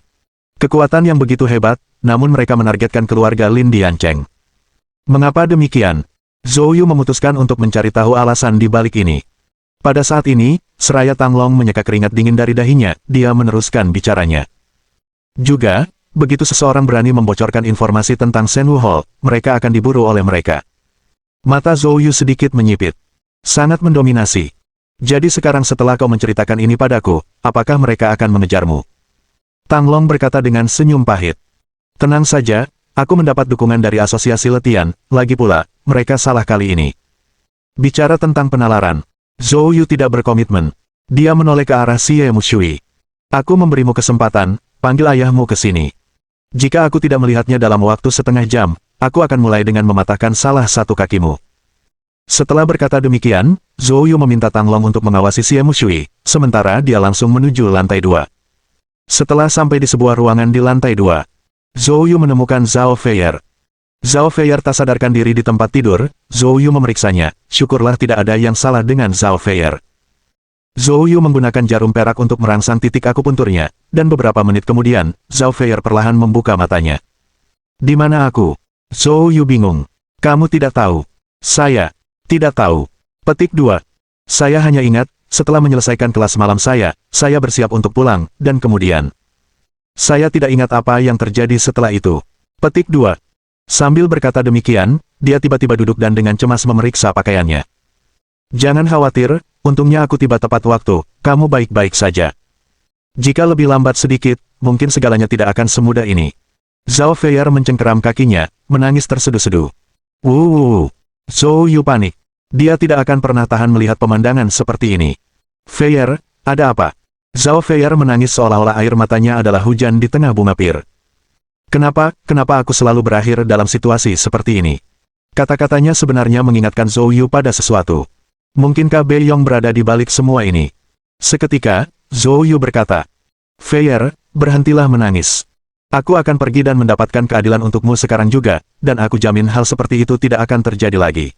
Kekuatan yang begitu hebat, namun mereka menargetkan keluarga Lin Diancheng. Mengapa demikian? Zhou Yu memutuskan untuk mencari tahu alasan di balik ini. Pada saat ini, seraya Tang Long menyeka keringat dingin dari dahinya, dia meneruskan bicaranya. Juga, begitu seseorang berani membocorkan informasi tentang Senwu Hall, mereka akan diburu oleh mereka. Mata Zhou Yu sedikit menyipit. Sangat mendominasi. Jadi sekarang setelah kau menceritakan ini padaku, apakah mereka akan mengejarmu? Tang Long berkata dengan senyum pahit. Tenang saja, aku mendapat dukungan dari asosiasi letian, lagi pula, mereka salah kali ini. Bicara tentang penalaran. Zhou Yu tidak berkomitmen. Dia menoleh ke arah Xie Mushui. Aku memberimu kesempatan, panggil ayahmu ke sini. Jika aku tidak melihatnya dalam waktu setengah jam, aku akan mulai dengan mematahkan salah satu kakimu. Setelah berkata demikian, Zhou Yu meminta Tang Long untuk mengawasi Xie Mushui, sementara dia langsung menuju lantai 2. Setelah sampai di sebuah ruangan di lantai 2, Zhou Yu menemukan Zhao Feier. Zhao Feier tak sadarkan diri di tempat tidur. Zhou Yu memeriksanya, syukurlah tidak ada yang salah dengan Zhao Feier. Zhou Yu menggunakan jarum perak untuk merangsang titik akupunturnya, dan beberapa menit kemudian, Zhao Feier perlahan membuka matanya. Di mana aku? Zhou Yu bingung. Kamu tidak tahu. Saya tidak tahu. Petik 2. Saya hanya ingat, setelah menyelesaikan kelas malam saya bersiap untuk pulang, dan kemudian saya tidak ingat apa yang terjadi setelah itu. Petik 2. Sambil berkata demikian, dia tiba-tiba duduk dan dengan cemas memeriksa pakaiannya. Jangan khawatir, untungnya aku tiba tepat waktu, kamu baik-baik saja. Jika lebih lambat sedikit, mungkin segalanya tidak akan semudah ini. Zhao Feier mencengkeram kakinya, menangis terseduh-seduh. Zhou Yu panik. Dia tidak akan pernah tahan melihat pemandangan seperti ini. Feier, ada apa? Zhao Feier menangis seolah-olah air matanya adalah hujan di tengah bunga pir. Kenapa aku selalu berakhir dalam situasi seperti ini? Kata-katanya sebenarnya mengingatkan Zhou Yu pada sesuatu. Mungkinkah Bei Yong berada di balik semua ini? Seketika, Zhou Yu berkata, Feier, berhentilah menangis. Aku akan pergi dan mendapatkan keadilan untukmu sekarang juga, dan aku jamin hal seperti itu tidak akan terjadi lagi.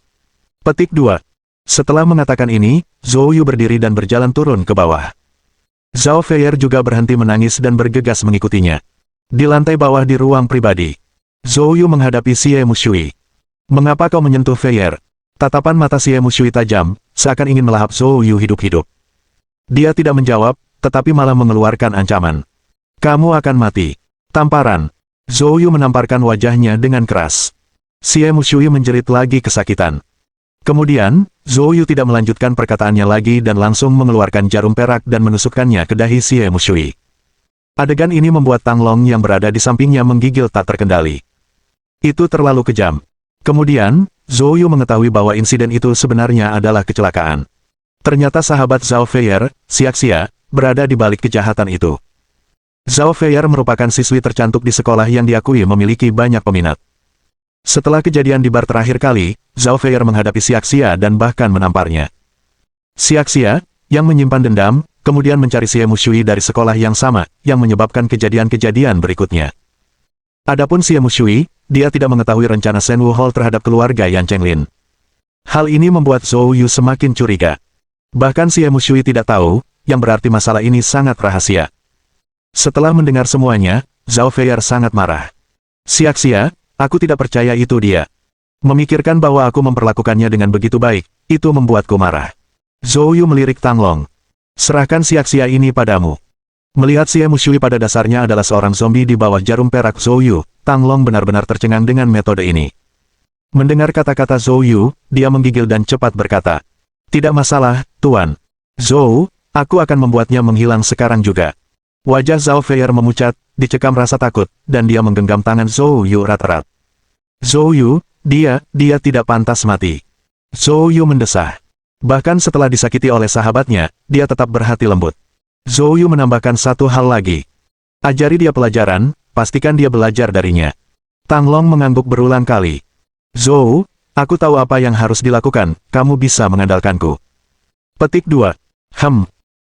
Petik 2. Setelah mengatakan ini, Zhou Yu berdiri dan berjalan turun ke bawah. Zhao Feier juga berhenti menangis dan bergegas mengikutinya. Di lantai bawah di ruang pribadi, Zhou Yu menghadapi Xie Mushui. Mengapa kau menyentuh Feier? Tatapan mata Xie Mushui tajam, seakan ingin melahap Zhou Yu hidup-hidup. Dia tidak menjawab, tetapi malah mengeluarkan ancaman. Kamu akan mati. Tamparan. Zhou Yu menamparkan wajahnya dengan keras. Xie Mushui menjerit lagi kesakitan. Kemudian, Zhou Yu tidak melanjutkan perkataannya lagi dan langsung mengeluarkan jarum perak dan menusukkannya ke dahi Xie Mushui. Adegan ini membuat Tang Long yang berada di sampingnya menggigil tak terkendali. Itu terlalu kejam. Kemudian, Zhou Yu mengetahui bahwa insiden itu sebenarnya adalah kecelakaan. Ternyata sahabat Zhao Feier, Xiaxia, berada di balik kejahatan itu. Zhao Feier merupakan siswi tercantik di sekolah yang diakui memiliki banyak peminat. Setelah kejadian di bar terakhir kali, Zhao Feier menghadapi Xiaxia dan bahkan menamparnya. Xiaxia, yang menyimpan dendam, kemudian mencari Xie Mushui dari sekolah yang sama, yang menyebabkan kejadian-kejadian berikutnya. Adapun Xie Mushui, dia tidak mengetahui rencana Shen Wuhou terhadap keluarga Yan Chenglin. Hal ini membuat Zhou Yu semakin curiga. Bahkan Xie Mushui tidak tahu, yang berarti masalah ini sangat rahasia. Setelah mendengar semuanya, Zhao Feier sangat marah. Xiaxia, aku tidak percaya itu dia. Memikirkan bahwa aku memperlakukannya dengan begitu baik, itu membuatku marah. Zhou Yu melirik Tang Long. Serahkan Xiaxia ini padamu. Melihat Xie Mushui pada dasarnya adalah seorang zombie di bawah jarum perak Zhou Yu, Tang Long benar-benar tercengang dengan metode ini. Mendengar kata-kata Zhou Yu, dia menggigil dan cepat berkata, tidak masalah, Tuan. Zhou, aku akan membuatnya menghilang sekarang juga. Wajah Zhao Feier memucat, dicekam rasa takut, dan dia menggenggam tangan Zhou Yu erat-erat. Zhou Yu, dia tidak pantas mati. Zhou Yu mendesah. Bahkan setelah disakiti oleh sahabatnya, dia tetap berhati lembut. Zhou Yu menambahkan satu hal lagi. Ajari dia pelajaran, pastikan dia belajar darinya. Tang Long mengangguk berulang kali. Zhou, aku tahu apa yang harus dilakukan, kamu bisa mengandalkanku. Petik 2.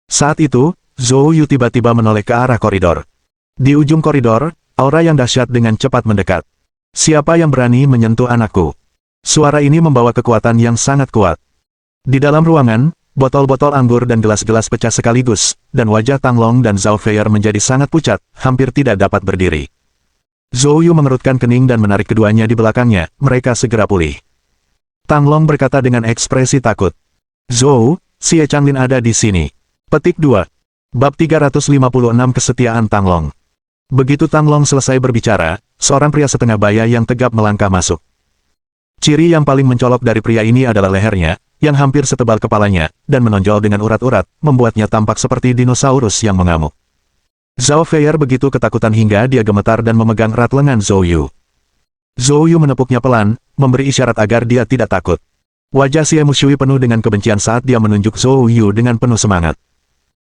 Saat itu, Zhou Yu tiba-tiba menoleh ke arah koridor. Di ujung koridor, aura yang dahsyat dengan cepat mendekat. Siapa yang berani menyentuh anakku? Suara ini membawa kekuatan yang sangat kuat. Di dalam ruangan, botol-botol anggur dan gelas-gelas pecah sekaligus, dan wajah Tang Long dan Zhao Feier menjadi sangat pucat, hampir tidak dapat berdiri. Zhou Yu mengerutkan kening dan menarik keduanya di belakangnya, mereka segera pulih. Tang Long berkata dengan ekspresi takut. Zhou, Xie Changlin ada di sini. Petik 2. Bab 356 Kesetiaan Tang Long. Begitu Tang Long selesai berbicara, seorang pria setengah baya yang tegap melangkah masuk. Ciri yang paling mencolok dari pria ini adalah lehernya, yang hampir setebal kepalanya, dan menonjol dengan urat-urat, membuatnya tampak seperti dinosaurus yang mengamuk. Zhao Feier begitu ketakutan hingga dia gemetar dan memegang erat lengan Zhou Yu. Zhou Yu menepuknya pelan, memberi isyarat agar dia tidak takut. Wajah Xie Mushui penuh dengan kebencian saat dia menunjuk Zhou Yu dengan penuh semangat.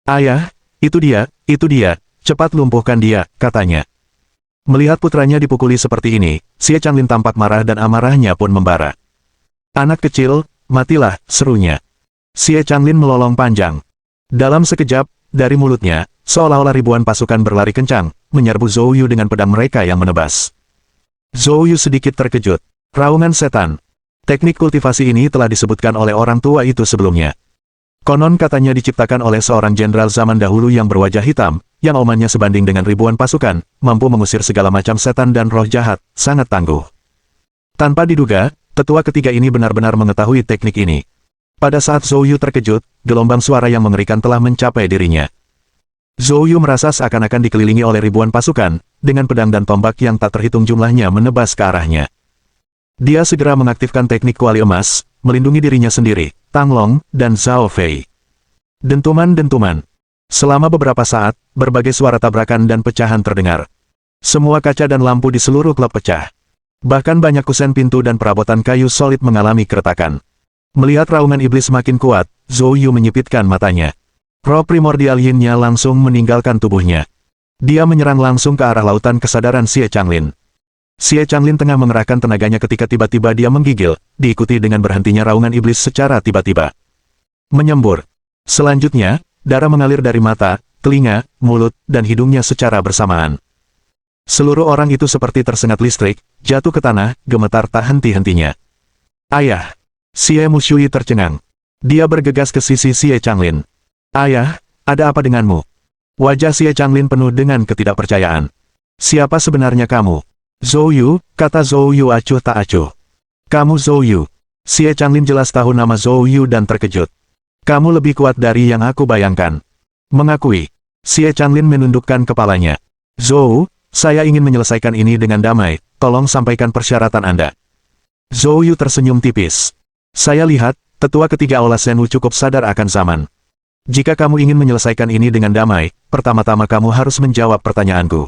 Ayah, itu dia, cepat lumpuhkan dia, katanya. Melihat putranya dipukuli seperti ini, Xie Changlin tampak marah dan amarahnya pun membara. Anak kecil, matilah, serunya. Xie Changlin melolong panjang. Dalam sekejap, dari mulutnya, seolah-olah ribuan pasukan berlari kencang, menyerbu Zhou Yu dengan pedang mereka yang menebas. Zhou Yu sedikit terkejut. Raungan setan. Teknik kultivasi ini telah disebutkan oleh orang tua itu sebelumnya. Konon katanya diciptakan oleh seorang jenderal zaman dahulu yang berwajah hitam, yang omannya sebanding dengan ribuan pasukan, mampu mengusir segala macam setan dan roh jahat, sangat tangguh. Tanpa diduga, tetua ketiga ini benar-benar mengetahui teknik ini. Pada saat Zhou Yu terkejut, gelombang suara yang mengerikan telah mencapai dirinya. Zhou Yu merasa seakan-akan dikelilingi oleh ribuan pasukan, dengan pedang dan tombak yang tak terhitung jumlahnya menebas ke arahnya. Dia segera mengaktifkan teknik kuali emas, melindungi dirinya sendiri, Tang Long, dan Zhao Fei. Dentuman-dentuman. Selama beberapa saat, berbagai suara tabrakan dan pecahan terdengar. Semua kaca dan lampu di seluruh klub pecah. Bahkan banyak kusen pintu dan perabotan kayu solid mengalami keretakan. Melihat raungan iblis semakin kuat, Zhou Yu menyipitkan matanya. Roh primordial yin-nya langsung meninggalkan tubuhnya. Dia menyerang langsung ke arah lautan kesadaran Xie Changlin. Xie Changlin tengah mengerahkan tenaganya ketika tiba-tiba dia menggigil, diikuti dengan berhentinya raungan iblis secara tiba-tiba. Menyembur. Selanjutnya, darah mengalir dari mata, telinga, mulut, dan hidungnya secara bersamaan. Seluruh orang itu seperti tersengat listrik, jatuh ke tanah, gemetar tak henti-hentinya. Ayah! Xie Mushui tercengang. Dia bergegas ke sisi Xie Changlin. Ayah, ada apa denganmu? Wajah Xie Changlin penuh dengan ketidakpercayaan. Siapa sebenarnya kamu? Zhou Yu, kata Zhou Yu acuh tak acuh. Kamu Zhou Yu. Xie Changlin jelas tahu nama Zhou Yu dan terkejut. Kamu lebih kuat dari yang aku bayangkan. Mengakui. Xie Changlin menundukkan kepalanya. Zhou, saya ingin menyelesaikan ini dengan damai, tolong sampaikan persyaratan Anda. Zhou Yu tersenyum tipis. Saya lihat, tetua ketiga Aula Shenwu cukup sadar akan zaman. Jika kamu ingin menyelesaikan ini dengan damai, pertama-tama kamu harus menjawab pertanyaanku.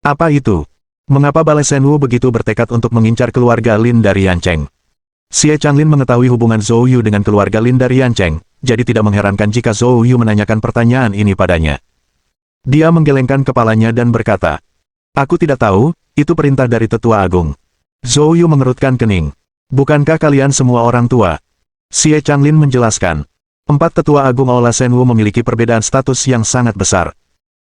Apa itu? Mengapa Balai Shenwu begitu bertekad untuk mengincar keluarga Lin dari Yancheng? Xie Changlin mengetahui hubungan Zhou Yu dengan keluarga Lin dari Yancheng, jadi tidak mengherankan jika Zhou Yu menanyakan pertanyaan ini padanya. Dia menggelengkan kepalanya dan berkata, Aku tidak tahu, itu perintah dari Tetua Agung. Zhou Yu mengerutkan kening. Bukankah kalian semua orang tua? Xie Changlin menjelaskan. 4 Tetua Agung Aula Shenwu memiliki perbedaan status yang sangat besar.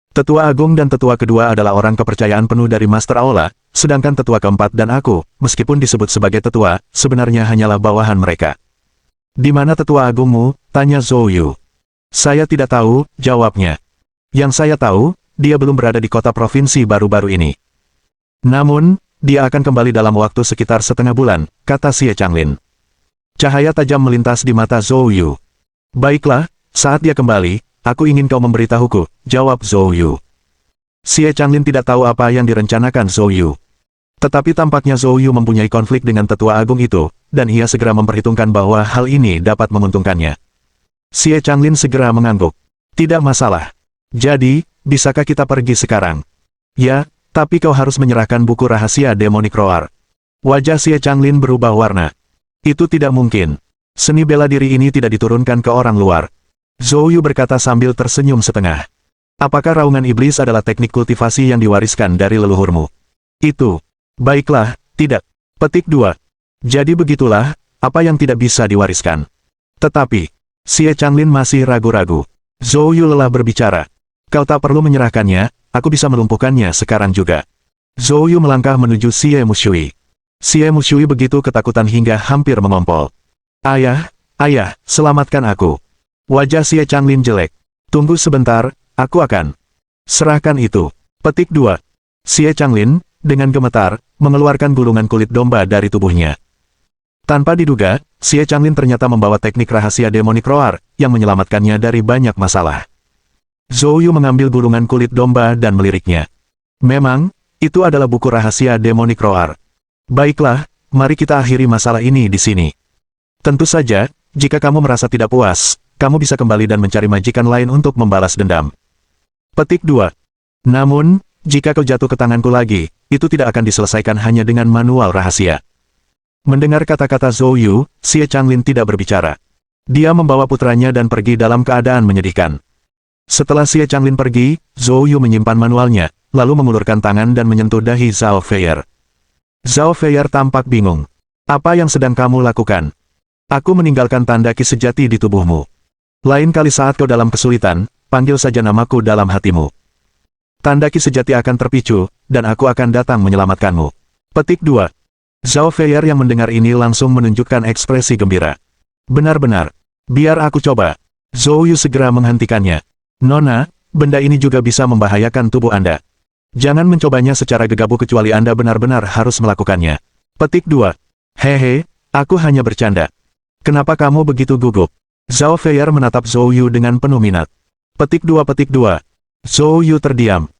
Tetua Agung dan Tetua kedua adalah orang kepercayaan penuh dari Master Aula, sedangkan Tetua keempat dan aku, meskipun disebut sebagai Tetua, sebenarnya hanyalah bawahan mereka. Di mana Tetua Agungmu? Tanya Zhou Yu. Saya tidak tahu, jawabnya. Yang saya tahu, dia belum berada di kota provinsi baru-baru ini. Namun, dia akan kembali dalam waktu sekitar setengah bulan, kata Xie Changlin. Cahaya tajam melintas di mata Zhou Yu. Baiklah, saat dia kembali, aku ingin kau memberitahuku, jawab Zhou Yu. Xie Changlin tidak tahu apa yang direncanakan Zhou Yu. Tetapi tampaknya Zhou Yu mempunyai konflik dengan Tetua Agung itu, dan ia segera memperhitungkan bahwa hal ini dapat menguntungkannya. Xie Changlin segera mengangguk. Tidak masalah. Jadi, bisakah kita pergi sekarang? Ya, tapi kau harus menyerahkan buku rahasia Demonic Roar. Wajah Xie Changlin berubah warna. Itu tidak mungkin. Seni bela diri ini tidak diturunkan ke orang luar. Zhou Yu berkata sambil tersenyum setengah. Apakah raungan iblis adalah teknik kultivasi yang diwariskan dari leluhurmu? Itu. Baiklah, tidak. Petik 2. Jadi begitulah, apa yang tidak bisa diwariskan. Tetapi, Xie Changlin masih ragu-ragu. Zhou Yu lelah berbicara. Kau tak perlu menyerahkannya, aku bisa melumpuhkannya sekarang juga. Zhou Yu melangkah menuju Xie Mushui. Xie Mushui begitu ketakutan hingga hampir mengompol. Ayah, ayah, selamatkan aku. Wajah Xie Changlin jelek. Tunggu sebentar, aku akan. Serahkan itu. Petik 2. Xie Changlin, dengan gemetar, mengeluarkan gulungan kulit domba dari tubuhnya. Tanpa diduga, Xie Changlin ternyata membawa teknik rahasia Demonic Roar, yang menyelamatkannya dari banyak masalah. Zhou Yu mengambil gulungan kulit domba dan meliriknya. Memang, itu adalah buku rahasia Demonic Roar. Baiklah, mari kita akhiri masalah ini di sini. Tentu saja, jika kamu merasa tidak puas, kamu bisa kembali dan mencari majikan lain untuk membalas dendam. Petik 2. Namun, jika kau jatuh ke tanganku lagi, itu tidak akan diselesaikan hanya dengan manual rahasia. Mendengar kata-kata Zhou Yu, Xie Changlin tidak berbicara. Dia membawa putranya dan pergi dalam keadaan menyedihkan. Setelah Xie Changlin pergi, Zhou Yu menyimpan manualnya, lalu mengulurkan tangan dan menyentuh dahi Zhao Feier. Zhao Feier tampak bingung. Apa yang sedang kamu lakukan? Aku meninggalkan tanda ki sejati di tubuhmu. Lain kali saat kau dalam kesulitan, panggil saja namaku dalam hatimu. Tanda ki sejati akan terpicu, dan aku akan datang menyelamatkanmu. Petik 2. Zhao Feier yang mendengar ini langsung menunjukkan ekspresi gembira. Benar-benar. Biar aku coba. Zhou Yu segera menghentikannya. Nona, benda ini juga bisa membahayakan tubuh Anda. Jangan mencobanya secara gegabah kecuali Anda benar-benar harus melakukannya. Petik 2. Hehe, aku hanya bercanda. Kenapa kamu begitu gugup? Zhao Feier menatap Zhou Yu dengan penuh minat. Petik 2. Zhou Yu terdiam.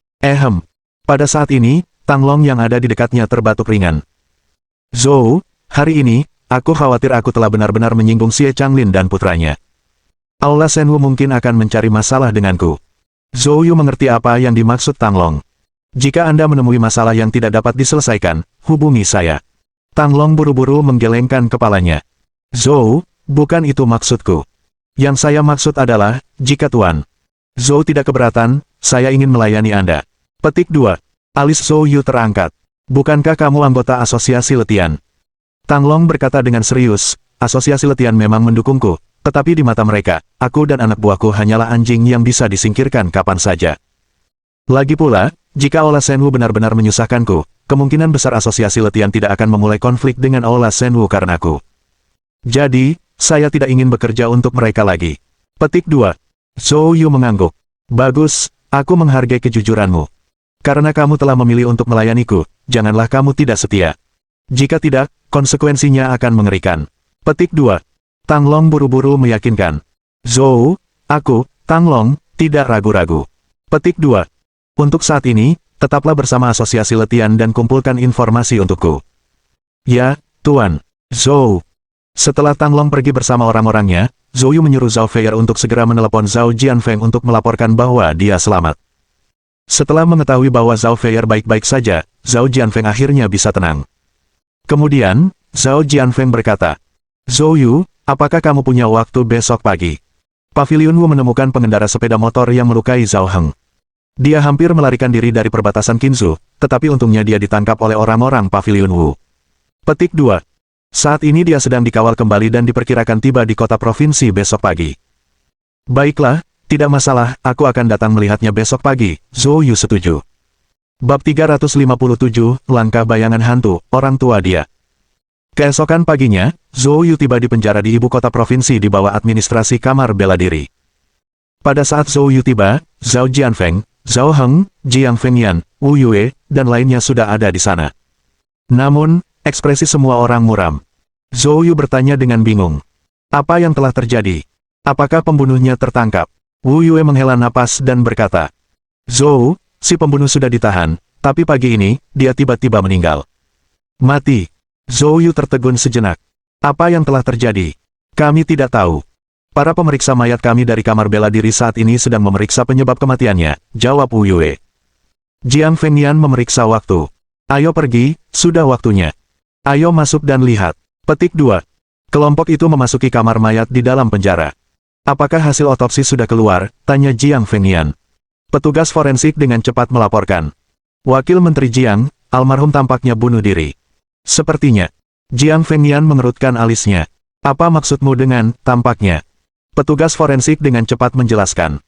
Pada saat ini, Tang Long yang ada di dekatnya terbatuk ringan. Zhou, hari ini, aku khawatir aku telah benar-benar menyinggung Xie Changlin dan putranya. Aula Shenwu mungkin akan mencari masalah denganku. Zhou Yu mengerti apa yang dimaksud Tang Long. Jika Anda menemui masalah yang tidak dapat diselesaikan, hubungi saya. Tang Long buru-buru menggelengkan kepalanya. Zhou, bukan itu maksudku. Yang saya maksud adalah, jika Tuan Zhou tidak keberatan, saya ingin melayani Anda. Petik 2. Alis Zhou Yu terangkat. Bukankah kamu anggota asosiasi letian? Tang Long berkata dengan serius, asosiasi letian memang mendukungku, tetapi di mata mereka, aku dan anak buahku hanyalah anjing yang bisa disingkirkan kapan saja. Lagi pula, jika Aula Shenwu benar-benar menyusahkanku, kemungkinan besar asosiasi letian tidak akan memulai konflik dengan Aula Shenwu karenaku. Jadi, saya tidak ingin bekerja untuk mereka lagi. Petik 2. Zhou Yu mengangguk. Bagus, aku menghargai kejujuranmu. Karena kamu telah memilih untuk melayaniku, janganlah kamu tidak setia. Jika tidak, konsekuensinya akan mengerikan. Petik 2. Tang Long buru-buru meyakinkan. Zhou, aku, Tang Long, tidak ragu-ragu. Petik 2. Untuk saat ini, tetaplah bersama asosiasi letian dan kumpulkan informasi untukku. Ya, Tuan. Zhou. Setelah Tang Long pergi bersama orang-orangnya, Zhou Yu menyuruh Zhao Feier untuk segera menelepon Zhao Jianfeng untuk melaporkan bahwa dia selamat. Setelah mengetahui bahwa Zhao Feier baik-baik saja, Zhao Jianfeng akhirnya bisa tenang. Kemudian, Zhao Jianfeng berkata, Zhou Yu, apakah kamu punya waktu besok pagi? Pavilion Wu menemukan pengendara sepeda motor yang melukai Zhao Heng. Dia hampir melarikan diri dari perbatasan Qinzhou, tetapi untungnya dia ditangkap oleh orang-orang Pavilion Wu. Petik 2. Saat ini dia sedang dikawal kembali dan diperkirakan tiba di kota provinsi besok pagi. Baiklah, tidak masalah, aku akan datang melihatnya besok pagi, Zhou Yu setuju. Bab 357, Langkah Bayangan Hantu, Orang Tua Dia. Keesokan paginya, Zhou Yu tiba di penjara di ibu kota provinsi di bawah administrasi Kamar Bela Diri. Pada saat Zhou Yu tiba, Zhao Jianfeng, Zhao Heng, Jiang Fengyan, Wu Yue, dan lainnya sudah ada di sana. Namun, ekspresi semua orang muram. Zhou Yu bertanya dengan bingung. Apa yang telah terjadi? Apakah pembunuhnya tertangkap? Wu Yue menghela napas dan berkata, Zhou, si pembunuh sudah ditahan, tapi pagi ini, dia tiba-tiba meninggal. Mati. Zhou Yu tertegun sejenak. Apa yang telah terjadi? Kami tidak tahu. Para pemeriksa mayat kami dari Kamar Bela Diri saat ini sedang memeriksa penyebab kematiannya, jawab Wu Yue. Jiang Fengyan memeriksa waktu. Ayo pergi, sudah waktunya. Ayo masuk dan lihat. Petik 2. Kelompok itu memasuki kamar mayat di dalam penjara. Apakah hasil otopsi sudah keluar? Tanya Jiang Fengyan. Petugas forensik dengan cepat melaporkan. Wakil Menteri Jiang, almarhum tampaknya bunuh diri. Sepertinya. Jiang Fengyan mengerutkan alisnya. Apa maksudmu dengan tampaknya? Petugas forensik dengan cepat menjelaskan.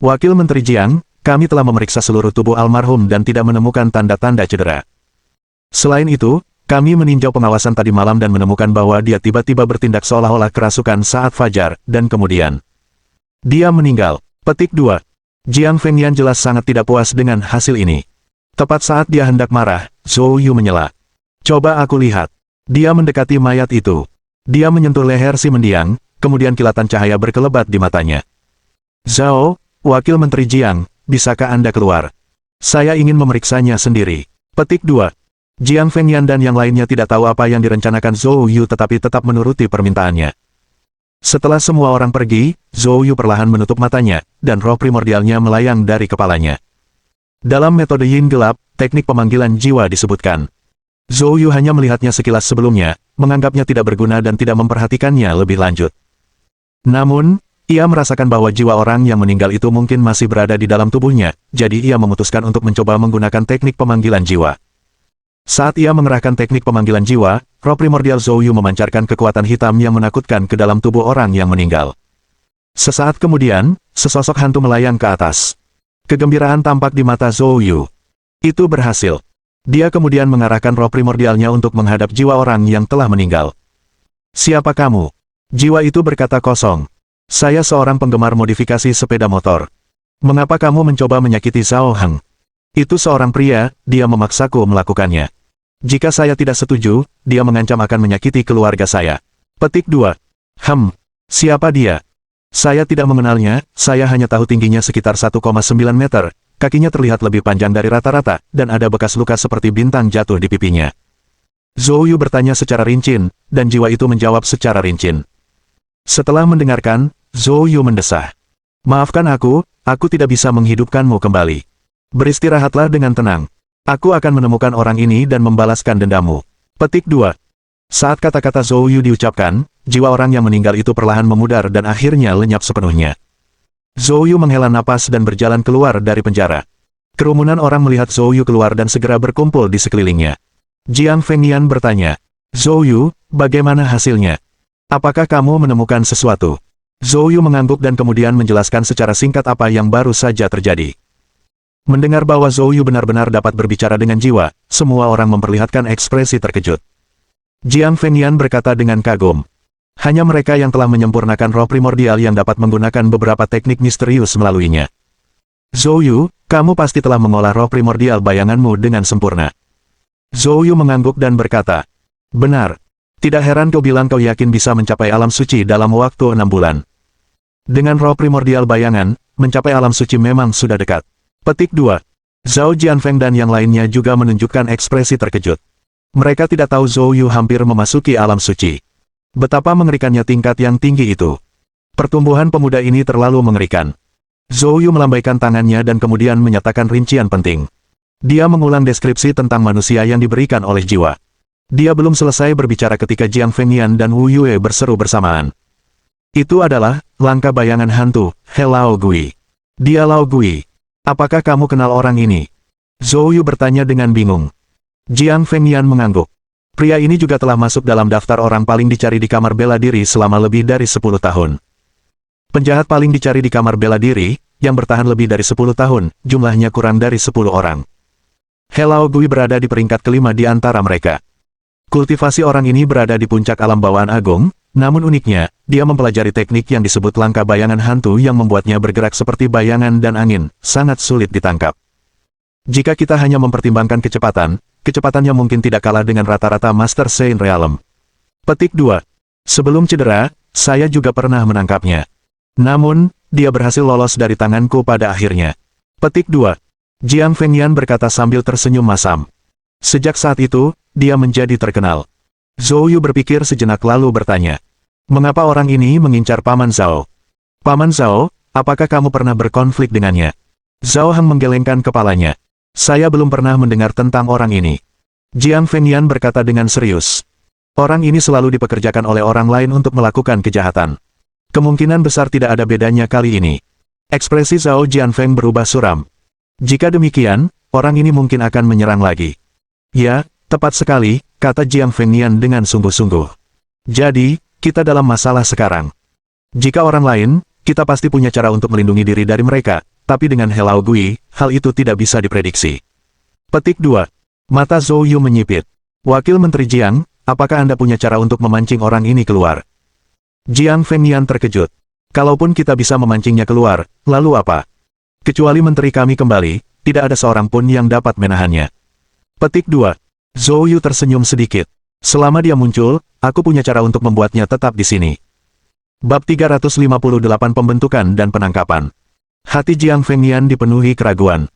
Wakil Menteri Jiang, kami telah memeriksa seluruh tubuh almarhum dan tidak menemukan tanda-tanda cedera. Selain itu, kami meninjau pengawasan tadi malam dan menemukan bahwa dia tiba-tiba bertindak seolah-olah kerasukan saat fajar, dan kemudian dia meninggal. Petik 2. Jiang Fengyan jelas sangat tidak puas dengan hasil ini. Tepat saat dia hendak marah, Zhou Yu menyela. Coba aku lihat. Dia mendekati mayat itu. Dia menyentuh leher si mendiang, kemudian kilatan cahaya berkelebat di matanya. Zhao, Wakil Menteri Jiang, bisakah Anda keluar? Saya ingin memeriksanya sendiri. Petik 2. Jiang Fengyan dan yang lainnya tidak tahu apa yang direncanakan Zhou Yu tetapi tetap menuruti permintaannya. Setelah semua orang pergi, Zhou Yu perlahan menutup matanya, dan roh primordialnya melayang dari kepalanya. Dalam metode Yin gelap, teknik pemanggilan jiwa disebutkan. Zhou Yu hanya melihatnya sekilas sebelumnya, menganggapnya tidak berguna dan tidak memperhatikannya lebih lanjut. Namun, ia merasakan bahwa jiwa orang yang meninggal itu mungkin masih berada di dalam tubuhnya, jadi ia memutuskan untuk mencoba menggunakan teknik pemanggilan jiwa. Saat ia mengerahkan teknik pemanggilan jiwa, roh primordial Zhou Yu memancarkan kekuatan hitam yang menakutkan ke dalam tubuh orang yang meninggal. Sesaat kemudian, sesosok hantu melayang ke atas. Kegembiraan tampak di mata Zhou Yu. Itu berhasil. Dia kemudian mengarahkan roh primordialnya untuk menghadap jiwa orang yang telah meninggal. Siapa kamu? Jiwa itu berkata kosong. Saya seorang penggemar modifikasi sepeda motor. Mengapa kamu mencoba menyakiti Zhao Heng? Itu seorang pria, dia memaksaku melakukannya. Jika saya tidak setuju, dia mengancam akan menyakiti keluarga saya. Petik 2. Siapa dia? Saya tidak mengenalnya, saya hanya tahu tingginya sekitar 1,9 meter, kakinya terlihat lebih panjang dari rata-rata, dan ada bekas luka seperti bintang jatuh di pipinya. Zhou Yu bertanya secara rincin, dan jiwa itu menjawab secara rincin. Setelah mendengarkan, Zhou Yu mendesah. Maafkan aku tidak bisa menghidupkanmu kembali. Beristirahatlah dengan tenang. Aku akan menemukan orang ini dan membalaskan dendamu. Petik 2. Saat kata-kata Zhou Yu diucapkan, jiwa orang yang meninggal itu perlahan memudar dan akhirnya lenyap sepenuhnya. Zhou Yu menghela napas dan berjalan keluar dari penjara. Kerumunan orang melihat Zhou Yu keluar dan segera berkumpul di sekelilingnya. Jiang Fengnian bertanya, Zhou Yu, bagaimana hasilnya? Apakah kamu menemukan sesuatu? Zhou Yu mengangguk dan kemudian menjelaskan secara singkat apa yang baru saja terjadi. Mendengar bahwa Zhou Yu benar-benar dapat berbicara dengan jiwa, semua orang memperlihatkan ekspresi terkejut. Jiang Fengnian berkata dengan kagum. Hanya mereka yang telah menyempurnakan roh primordial yang dapat menggunakan beberapa teknik misterius melaluinya. Zhou Yu, kamu pasti telah mengolah roh primordial bayanganmu dengan sempurna. Zhou Yu mengangguk dan berkata, benar. Tidak heran kau bilang kau yakin bisa mencapai alam suci dalam waktu 6 bulan. Dengan roh primordial bayangan, mencapai alam suci memang sudah dekat. Petik 2. Zhao Jianfeng dan yang lainnya juga menunjukkan ekspresi terkejut. Mereka tidak tahu Zhou Yu hampir memasuki alam suci. Betapa mengerikannya tingkat yang tinggi itu. Pertumbuhan pemuda ini terlalu mengerikan. Zhou Yu melambaikan tangannya dan kemudian menyatakan rincian penting. Dia mengulang deskripsi tentang manusia yang diberikan oleh jiwa. Dia belum selesai berbicara ketika Jiang Fengnian dan Wu Yue berseru bersamaan. Itu adalah langkah bayangan hantu, He Lao Gui. Dia Lao Gui. Apakah kamu kenal orang ini? Zhou Yu bertanya dengan bingung. Jiang Fengnian mengangguk. Pria ini juga telah masuk dalam daftar orang paling dicari di kamar bela diri selama lebih dari 10 tahun. Penjahat paling dicari di kamar bela diri, yang bertahan lebih dari 10 tahun, jumlahnya kurang dari 10 orang. He Lao Gui berada di peringkat kelima di antara mereka. Kultivasi orang ini berada di puncak alam bawaan agung, namun uniknya, dia mempelajari teknik yang disebut langkah bayangan hantu yang membuatnya bergerak seperti bayangan dan angin, sangat sulit ditangkap. Jika kita hanya mempertimbangkan kecepatannya mungkin tidak kalah dengan rata-rata Master Saint Realm. Petik 2. Sebelum cedera, saya juga pernah menangkapnya. Namun, dia berhasil lolos dari tanganku pada akhirnya. Petik 2. Jiang Fengnian berkata sambil tersenyum masam. Sejak saat itu, dia menjadi terkenal. Zhou Yu berpikir sejenak lalu bertanya. Mengapa orang ini mengincar Paman Zhao? Paman Zhao, apakah kamu pernah berkonflik dengannya? Zhao Heng menggelengkan kepalanya. Saya belum pernah mendengar tentang orang ini. Jiang Fengnian berkata dengan serius. Orang ini selalu dipekerjakan oleh orang lain untuk melakukan kejahatan. Kemungkinan besar tidak ada bedanya kali ini. Ekspresi Zhao Jianfeng berubah suram. Jika demikian, orang ini mungkin akan menyerang lagi. Ya, tepat sekali, kata Jiang Fengnian dengan sungguh-sungguh. Jadi, kita dalam masalah sekarang. Jika orang lain, kita pasti punya cara untuk melindungi diri dari mereka, tapi dengan He Lao Gui, hal itu tidak bisa diprediksi. Petik 2. Mata Zhou Yu menyipit. Wakil Menteri Jiang, apakah Anda punya cara untuk memancing orang ini keluar? Jiang Fengnian terkejut. Kalaupun kita bisa memancingnya keluar, lalu apa? Kecuali menteri kami kembali, tidak ada seorang pun yang dapat menahannya. Petik 2. Zhou Yu tersenyum sedikit. Selama dia muncul, aku punya cara untuk membuatnya tetap di sini. Bab 358 Pembentukan dan Penangkapan. Hati Jiang Fengnian dipenuhi keraguan.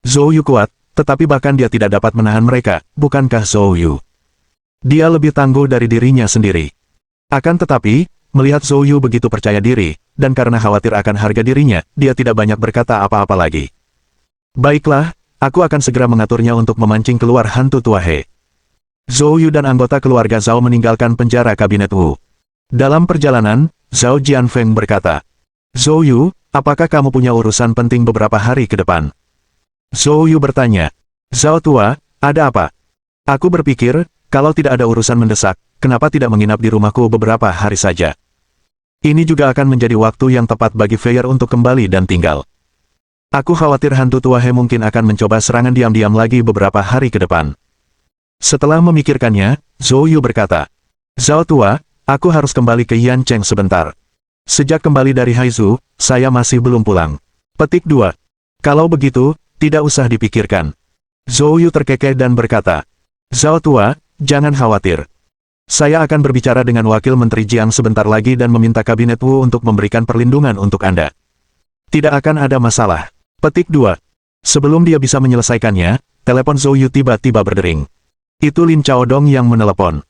Zhou Yu kuat, tetapi bahkan dia tidak dapat menahan mereka, bukankah Zhou Yu? Dia lebih tangguh dari dirinya sendiri. Akan tetapi, melihat Zhou Yu begitu percaya diri, dan karena khawatir akan harga dirinya, dia tidak banyak berkata apa-apa lagi. Baiklah, aku akan segera mengaturnya untuk memancing keluar hantu tua He. Zhou Yu dan anggota keluarga Zhao meninggalkan penjara kabinet Wu. Dalam perjalanan, Zhao Jianfeng berkata, Zhou Yu, apakah kamu punya urusan penting beberapa hari ke depan? Zhou Yu bertanya, Zhao tua, ada apa? Aku berpikir, kalau tidak ada urusan mendesak, kenapa tidak menginap di rumahku beberapa hari saja? Ini juga akan menjadi waktu yang tepat bagi Feier untuk kembali dan tinggal. Aku khawatir hantu tua He mungkin akan mencoba serangan diam-diam lagi beberapa hari ke depan. Setelah memikirkannya, Zhou Yu berkata, Zhao tua, aku harus kembali ke Yancheng sebentar. Sejak kembali dari Haizu, saya masih belum pulang. Petik 2. Kalau begitu, tidak usah dipikirkan. Zhou Yu terkekeh dan berkata, Zhao tua, jangan khawatir. Saya akan berbicara dengan Wakil Menteri Jiang sebentar lagi dan meminta Kabinet Wu untuk memberikan perlindungan untuk Anda. Tidak akan ada masalah. Petik 2. Sebelum dia bisa menyelesaikannya, telepon Zhou Yu tiba-tiba berdering. Itu Lin Chaodong yang menelepon.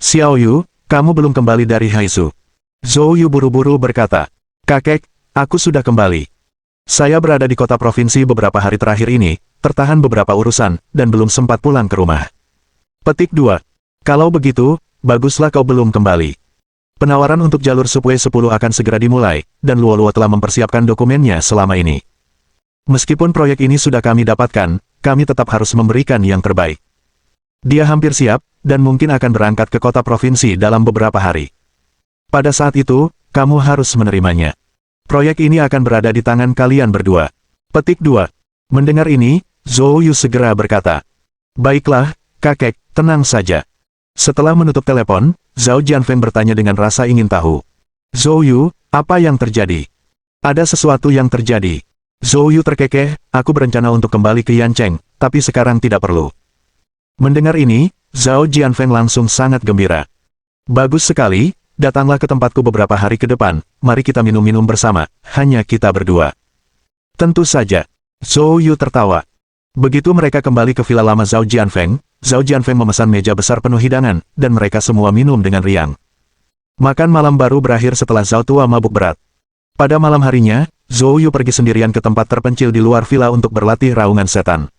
Xiao Yu, kamu belum kembali dari Haizu. Zhou Yu buru-buru berkata, Kakek, aku sudah kembali. Saya berada di kota provinsi beberapa hari terakhir ini, tertahan beberapa urusan, dan belum sempat pulang ke rumah. Petik 2. Kalau begitu, baguslah kau belum kembali. Penawaran untuk jalur subway 10 akan segera dimulai, dan Luo telah mempersiapkan dokumennya selama ini. Meskipun proyek ini sudah kami dapatkan, kami tetap harus memberikan yang terbaik. Dia hampir siap, dan mungkin akan berangkat ke kota provinsi dalam beberapa hari. Pada saat itu, kamu harus menerimanya. Proyek ini akan berada di tangan kalian berdua. Petik 2. Mendengar ini, Zhou Yu segera berkata, Baiklah, kakek, tenang saja. Setelah menutup telepon, Zhao Jianfeng bertanya dengan rasa ingin tahu. Zhou Yu, apa yang terjadi? Ada sesuatu yang terjadi. Zhou Yu terkekeh, aku berencana untuk kembali ke Yancheng, tapi sekarang tidak perlu. Mendengar ini, Zhao Jianfeng langsung sangat gembira. Bagus sekali, datanglah ke tempatku beberapa hari ke depan, mari kita minum-minum bersama, hanya kita berdua. Tentu saja. Zhou Yu tertawa. Begitu mereka kembali ke villa lama Zhao Jianfeng memesan meja besar penuh hidangan, dan mereka semua minum dengan riang. Makan malam baru berakhir setelah Zhao tua mabuk berat. Pada malam harinya, Zhou Yu pergi sendirian ke tempat terpencil di luar villa untuk berlatih raungan setan.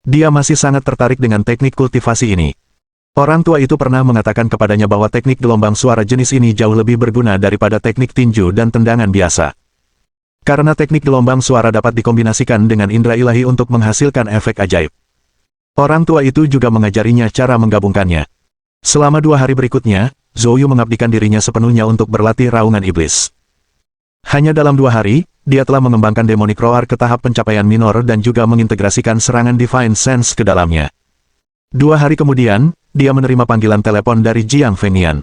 Dia masih sangat tertarik dengan teknik kultivasi ini. Orang tua itu pernah mengatakan kepadanya bahwa teknik gelombang suara jenis ini jauh lebih berguna daripada teknik tinju dan tendangan biasa. Karena teknik gelombang suara dapat dikombinasikan dengan indera ilahi untuk menghasilkan efek ajaib. Orang tua itu juga mengajarinya cara menggabungkannya. Selama 2 hari berikutnya, Zhou Yu mengabdikan dirinya sepenuhnya untuk berlatih raungan iblis. Hanya dalam 2 hari, dia telah mengembangkan Demonic Roar ke tahap pencapaian minor dan juga mengintegrasikan serangan Divine Sense ke dalamnya. 2 hari kemudian, dia menerima panggilan telepon dari Jiang Fengnian.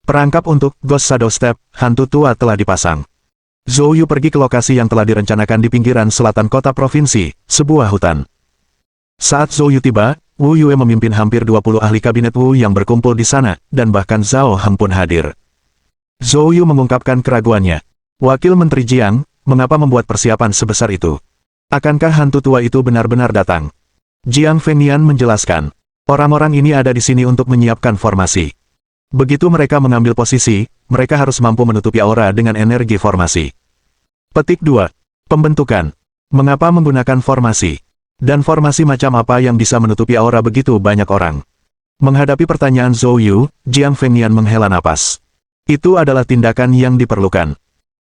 Perangkap untuk Ghost Shadow Step, hantu tua telah dipasang. Zhou Yu pergi ke lokasi yang telah direncanakan di pinggiran selatan kota provinsi, sebuah hutan. Saat Zhou Yu tiba, Wu Yue memimpin hampir 20 ahli kabinet Wu yang berkumpul di sana, dan bahkan Zhao Heng pun hadir. Zhou Yu mengungkapkan keraguannya. Wakil Menteri Jiang, mengapa membuat persiapan sebesar itu? Akankah hantu tua itu benar-benar datang? Jiang Fengnian menjelaskan. Orang-orang ini ada di sini untuk menyiapkan formasi. Begitu mereka mengambil posisi, mereka harus mampu menutupi aura dengan energi formasi. Petik 2. Pembentukan. Mengapa menggunakan formasi? Dan formasi macam apa yang bisa menutupi aura begitu banyak orang? Menghadapi pertanyaan Zhou Yu, Jiang Fengnian menghela napas. Itu adalah tindakan yang diperlukan.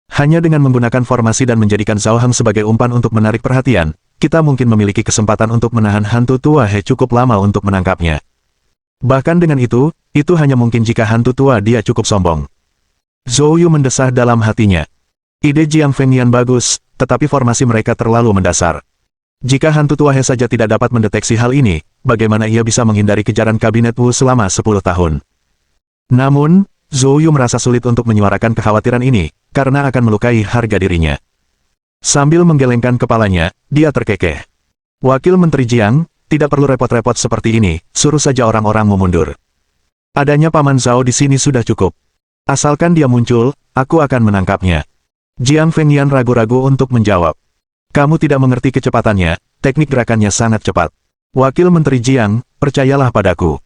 Hanya dengan menggunakan formasi dan menjadikan Zhao Heng sebagai umpan untuk menarik perhatian, kita mungkin memiliki kesempatan untuk menahan hantu tua He cukup lama untuk menangkapnya. Bahkan dengan itu hanya mungkin jika hantu tua dia cukup sombong. Zhou Yu mendesah dalam hatinya. Ide Jiang Fengnian bagus, tetapi formasi mereka terlalu mendasar. Jika hantu tua He saja tidak dapat mendeteksi hal ini, bagaimana ia bisa menghindari kejaran kabinet Wu selama 10 tahun? Namun, Zhou Yu merasa sulit untuk menyuarakan kekhawatiran ini, karena akan melukai harga dirinya. Sambil menggelengkan kepalanya, dia terkekeh. Wakil Menteri Jiang, tidak perlu repot-repot seperti ini, suruh saja orang-orang memundur. Adanya Paman Zhao di sini sudah cukup. Asalkan dia muncul, aku akan menangkapnya. Jiang Fengnian ragu-ragu untuk menjawab. Kamu tidak mengerti kecepatannya, teknik gerakannya sangat cepat. Wakil Menteri Jiang, percayalah padaku.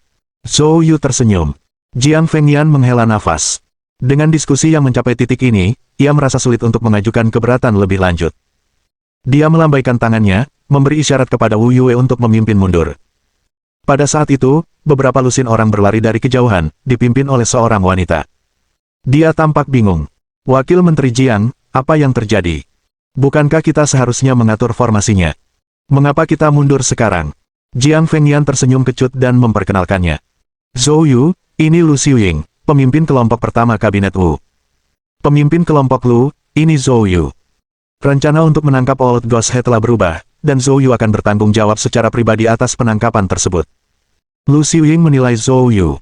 Zhou Yu tersenyum. Jiang Fengnian menghela nafas. Dengan diskusi yang mencapai titik ini, ia merasa sulit untuk mengajukan keberatan lebih lanjut. Dia melambaikan tangannya, memberi isyarat kepada Wu Yue untuk memimpin mundur. Pada saat itu, beberapa lusin orang berlari dari kejauhan, dipimpin oleh seorang wanita. Dia tampak bingung. Wakil Menteri Jiang, apa yang terjadi? Bukankah kita seharusnya mengatur formasinya? Mengapa kita mundur sekarang? Jiang Fengnian tersenyum kecut dan memperkenalkannya. Zhou Yu, ini Lu Xiuying, pemimpin kelompok pertama kabinet Wu. Pemimpin kelompok Lu, ini Zhou Yu. Rencana untuk menangkap Old Ghost He telah berubah, dan Zhou Yu akan bertanggung jawab secara pribadi atas penangkapan tersebut. Lu Xiuying menilai Zhou Yu.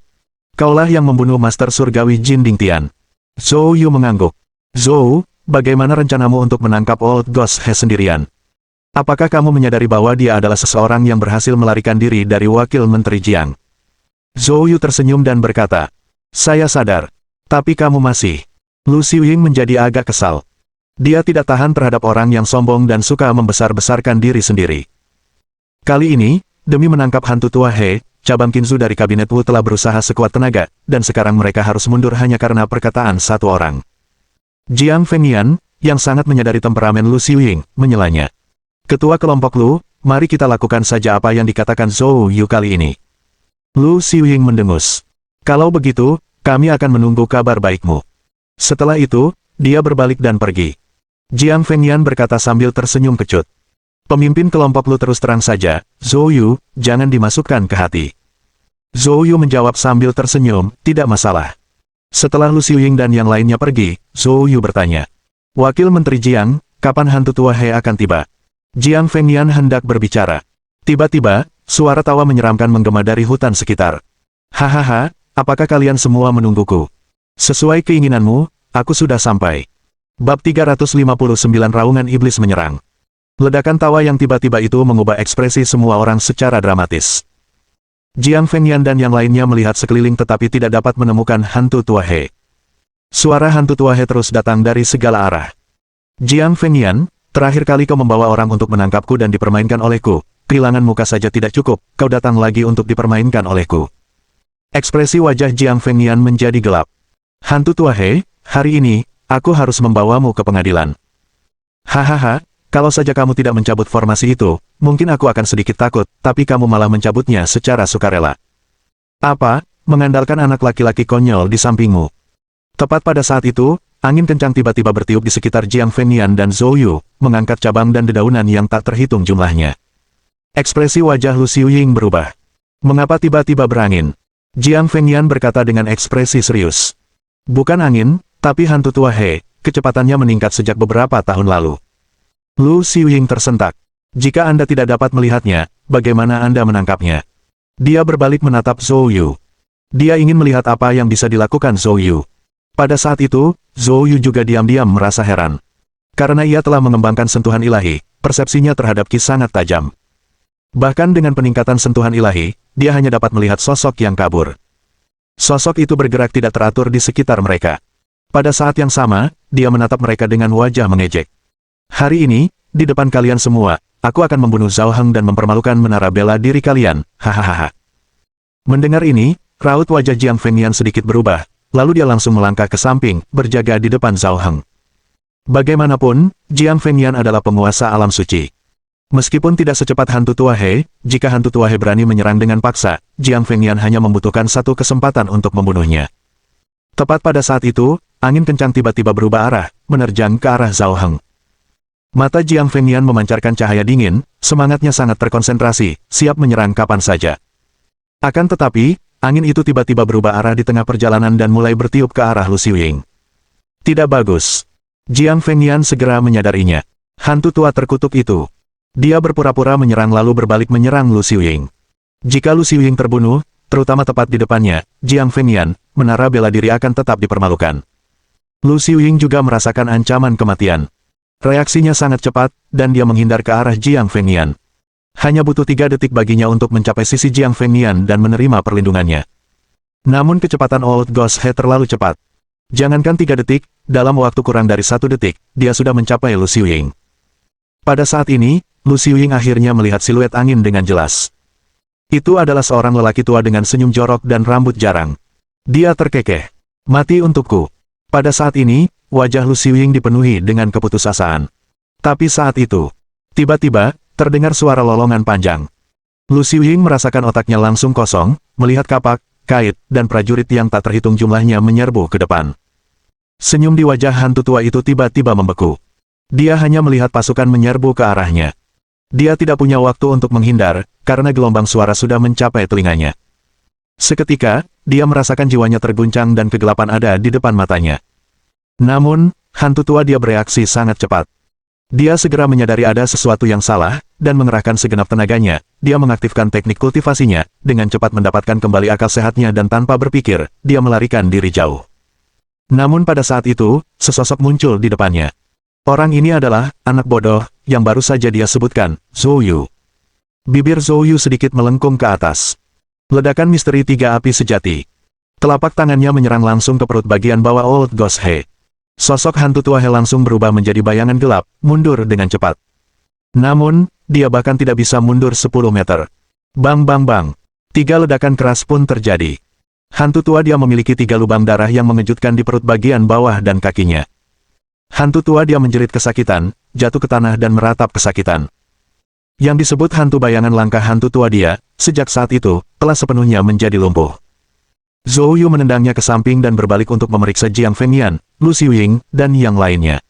Kaulah yang membunuh Master Surgawi Jin Dingtian. Zhou Yu mengangguk. Zhou, bagaimana rencanamu untuk menangkap Old Ghost He sendirian? Apakah kamu menyadari bahwa dia adalah seseorang yang berhasil melarikan diri dari Wakil Menteri Jiang? Zhou Yu tersenyum dan berkata, saya sadar. Tapi kamu masih. Lu Xiuying menjadi agak kesal. Dia tidak tahan terhadap orang yang sombong dan suka membesar-besarkan diri sendiri. Kali ini, demi menangkap hantu tua He, cabang Qinzu dari Kabinet Wu telah berusaha sekuat tenaga, dan sekarang mereka harus mundur hanya karena perkataan satu orang. Jiang Fengyan, yang sangat menyadari temperamen Lu Xiuying, menyelanya. Ketua kelompok Lu, mari kita lakukan saja apa yang dikatakan Zhou Yu kali ini. Lu Xiuying mendengus. Kalau begitu, kami akan menunggu kabar baikmu. Setelah itu, dia berbalik dan pergi. Jiang Fengyan berkata sambil tersenyum kecut. Pemimpin kelompok Lu terus terang saja, Zhou Yu, jangan dimasukkan ke hati. Zhou Yu menjawab sambil tersenyum, tidak masalah. Setelah Lu Xiuying dan yang lainnya pergi, Zhou Yu bertanya. Wakil Menteri Jiang, kapan hantu tua He akan tiba? Jiang Fengyan hendak berbicara. Tiba-tiba, suara tawa menyeramkan menggema dari hutan sekitar. Hahaha, apakah kalian semua menungguku? Sesuai keinginanmu, aku sudah sampai. Bab 359 Raungan Iblis Menyerang. Ledakan tawa yang tiba-tiba itu mengubah ekspresi semua orang secara dramatis. Jiang Fengyan dan yang lainnya melihat sekeliling tetapi tidak dapat menemukan hantu tua He. Suara hantu tua He terus datang dari segala arah. Jiang Fengyan, terakhir kali kau membawa orang untuk menangkapku dan dipermainkan olehku. Kehilangan muka saja tidak cukup, kau datang lagi untuk dipermainkan olehku. Ekspresi wajah Jiang Fengyan menjadi gelap. Hantu tua He, hari ini, aku harus membawamu ke pengadilan. Hahaha, kalau saja kamu tidak mencabut formasi itu, mungkin aku akan sedikit takut, tapi kamu malah mencabutnya secara sukarela. Apa, mengandalkan anak laki-laki konyol di sampingmu. Tepat pada saat itu, angin kencang tiba-tiba bertiup di sekitar Jiang Fengyan dan Zhou Yu, mengangkat cabang dan dedaunan yang tak terhitung jumlahnya. Ekspresi wajah Lu Xiuying berubah. Mengapa tiba-tiba berangin? Jiang Fengyan berkata dengan ekspresi serius. Bukan angin, tapi hantu tua He, kecepatannya meningkat sejak beberapa tahun lalu. Lu Xiuying tersentak. Jika Anda tidak dapat melihatnya, bagaimana Anda menangkapnya? Dia berbalik menatap Zhou Yu. Dia ingin melihat apa yang bisa dilakukan Zhou Yu. Pada saat itu, Zhou Yu juga diam-diam merasa heran. Karena ia telah mengembangkan sentuhan ilahi, persepsinya terhadap Qi sangat tajam. Bahkan dengan peningkatan sentuhan ilahi, dia hanya dapat melihat sosok yang kabur. Sosok itu bergerak tidak teratur di sekitar mereka. Pada saat yang sama, dia menatap mereka dengan wajah mengejek. Hari ini, di depan kalian semua, aku akan membunuh Zhao Heng dan mempermalukan menara bela diri kalian, hahaha. Mendengar ini, raut wajah Jiang Fengyan sedikit berubah, lalu dia langsung melangkah ke samping, berjaga di depan Zhao Heng. Bagaimanapun, Jiang Fengyan adalah penguasa alam suci. Meskipun tidak secepat hantu tua He, jika hantu tua He berani menyerang dengan paksa, Jiang Fengyan hanya membutuhkan satu kesempatan untuk membunuhnya. Tepat pada saat itu, angin kencang tiba-tiba berubah arah, menerjang ke arah Zhao Heng. Mata Jiang Fengyan memancarkan cahaya dingin, semangatnya sangat terkonsentrasi, siap menyerang kapan saja. Akan tetapi, angin itu tiba-tiba berubah arah di tengah perjalanan dan mulai bertiup ke arah Lu Xiuying. Tidak bagus. Jiang Fengyan segera menyadarinya. Hantu tua terkutuk itu. Dia berpura-pura menyerang lalu berbalik menyerang Lu Xiuying. Jika Lu Xiuying terbunuh, terutama tepat di depannya, Jiang Fengyan, menara bela diri akan tetap dipermalukan. Lu Xiuying juga merasakan ancaman kematian. Reaksinya sangat cepat, dan dia menghindar ke arah Jiang Fengyan. Hanya butuh 3 detik baginya untuk mencapai sisi Jiang Fengyan dan menerima perlindungannya. Namun kecepatan Old Ghost He terlalu cepat. Jangankan 3 detik, dalam waktu kurang dari 1 detik, dia sudah mencapai Lu Xiuying. Pada saat ini, Lu Xiuying akhirnya melihat siluet angin dengan jelas. Itu adalah seorang lelaki tua dengan senyum jorok dan rambut jarang. Dia terkekeh. Mati untukku. Pada saat ini, wajah Lu Xiuying dipenuhi dengan keputusasaan. Tapi saat itu, tiba-tiba, terdengar suara lolongan panjang. Lu Xiuying merasakan otaknya langsung kosong, melihat kapak, kait, dan prajurit yang tak terhitung jumlahnya menyerbu ke depan. Senyum di wajah hantu tua itu tiba-tiba membeku. Dia hanya melihat pasukan menyerbu ke arahnya. Dia tidak punya waktu untuk menghindar, karena gelombang suara sudah mencapai telinganya. Seketika, dia merasakan jiwanya terguncang dan kegelapan ada di depan matanya. Namun, hantu tua dia bereaksi sangat cepat. Dia segera menyadari ada sesuatu yang salah, dan mengerahkan segenap tenaganya, dia mengaktifkan teknik kultivasinya, dengan cepat mendapatkan kembali akal sehatnya dan tanpa berpikir, dia melarikan diri jauh. Namun pada saat itu, sesosok muncul di depannya. Orang ini adalah anak bodoh yang baru saja dia sebutkan, Zhou Yu. Bibir Zhou Yu sedikit melengkung ke atas. Ledakan misteri tiga api sejati. Telapak tangannya menyerang langsung ke perut bagian bawah Old Ghost He. Sosok hantu tua He langsung berubah menjadi bayangan gelap, mundur dengan cepat. Namun, dia bahkan tidak bisa mundur 10 meter. Bang bang bang. 3 ledakan keras pun terjadi. Hantu tua dia memiliki 3 lubang darah yang mengejutkan di perut bagian bawah dan kakinya. Hantu tua dia menjerit kesakitan, jatuh ke tanah dan meratap kesakitan. Yang disebut hantu bayangan langkah hantu tua dia, sejak saat itu, telah sepenuhnya menjadi lumpuh. Zhou Yu menendangnya ke samping dan berbalik untuk memeriksa Jiang Fengyan, Lu Xiuying, dan yang lainnya.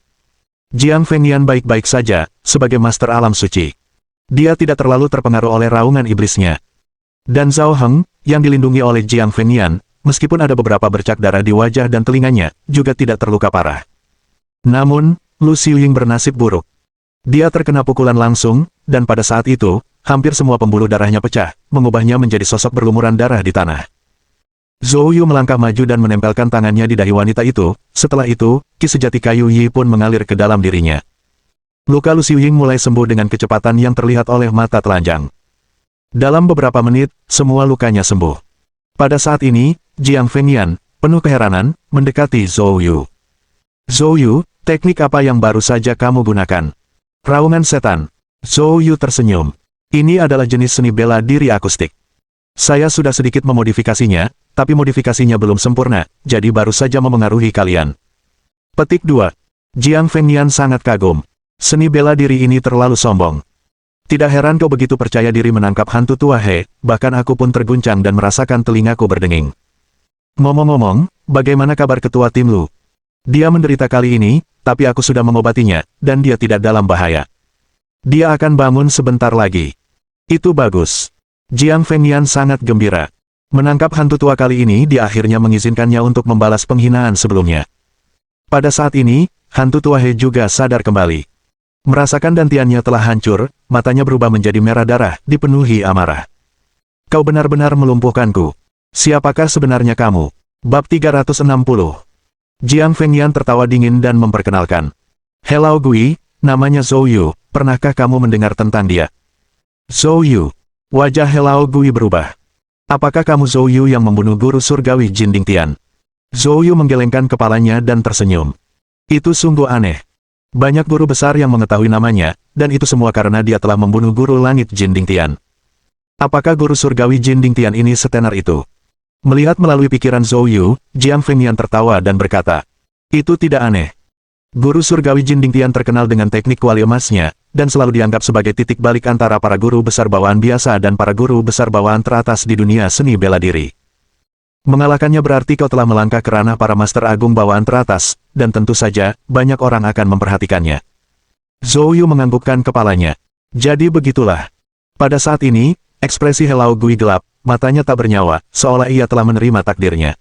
Jiang Fengyan baik-baik saja, sebagai master alam suci. Dia tidak terlalu terpengaruh oleh raungan iblisnya. Dan Zhao Heng, yang dilindungi oleh Jiang Fengyan, meskipun ada beberapa bercak darah di wajah dan telinganya, juga tidak terluka parah. Namun, Lu Xiuying bernasib buruk. Dia terkena pukulan langsung, dan pada saat itu, hampir semua pembuluh darahnya pecah, mengubahnya menjadi sosok berlumuran darah di tanah. Zhou Yu melangkah maju dan menempelkan tangannya di dahi wanita itu, setelah itu, ki sejati kayu Yi pun mengalir ke dalam dirinya. Luka Lu Xiuying mulai sembuh dengan kecepatan yang terlihat oleh mata telanjang. Dalam beberapa menit, semua lukanya sembuh. Pada saat ini, Jiang Fengyan, penuh keheranan, mendekati Zhou Yu. Zhou Yu, teknik apa yang baru saja kamu gunakan? Raungan setan. Zhou Yu tersenyum. Ini adalah jenis seni bela diri akustik. Saya sudah sedikit memodifikasinya, tapi modifikasinya belum sempurna, jadi baru saja memengaruhi kalian. Petik 2. Jiang Fengyan sangat kagum. Seni bela diri ini terlalu sombong. Tidak heran kau begitu percaya diri menangkap hantu tua He, bahkan aku pun terguncang dan merasakan telingaku berdenging. Ngomong-ngomong, bagaimana kabar ketua tim Lu? Dia menderita kali ini, tapi aku sudah mengobatinya, dan dia tidak dalam bahaya. Dia akan bangun sebentar lagi. Itu bagus. Jiang Fengyan sangat gembira. Menangkap hantu tua kali ini dia akhirnya mengizinkannya untuk membalas penghinaan sebelumnya. Pada saat ini, hantu tua He juga sadar kembali. Merasakan dantiannya telah hancur, matanya berubah menjadi merah darah, dipenuhi amarah. Kau benar-benar melumpuhkanku. Siapakah sebenarnya kamu? Bab 360. Jiang Fengyan tertawa dingin dan memperkenalkan. Hello Gui, namanya Zhou Yu, pernahkah kamu mendengar tentang dia? Zhou Yu. Wajah Hello Gui berubah. Apakah kamu Zhou Yu yang membunuh guru surgawi Jin Dingtian? Zhou Yu menggelengkan kepalanya dan tersenyum. Itu sungguh aneh. Banyak guru besar yang mengetahui namanya, dan itu semua karena dia telah membunuh guru langit Jin Dingtian. Apakah guru surgawi Jin Dingtian ini setenar itu? Melihat melalui pikiran Zhou Yu, Jiang Fengyan tertawa dan berkata, itu tidak aneh. Guru surgawi Jin Dingtian terkenal dengan teknik kuali emasnya, dan selalu dianggap sebagai titik balik antara para guru besar bawaan biasa dan para guru besar bawaan teratas di dunia seni bela diri. Mengalahkannya berarti kau telah melangkah ke ranah para master agung bawaan teratas, dan tentu saja, banyak orang akan memperhatikannya. Zhou Yu menganggukkan kepalanya. Jadi begitulah. Pada saat ini, ekspresi Hello Gui gelap, matanya tak bernyawa, seolah ia telah menerima takdirnya.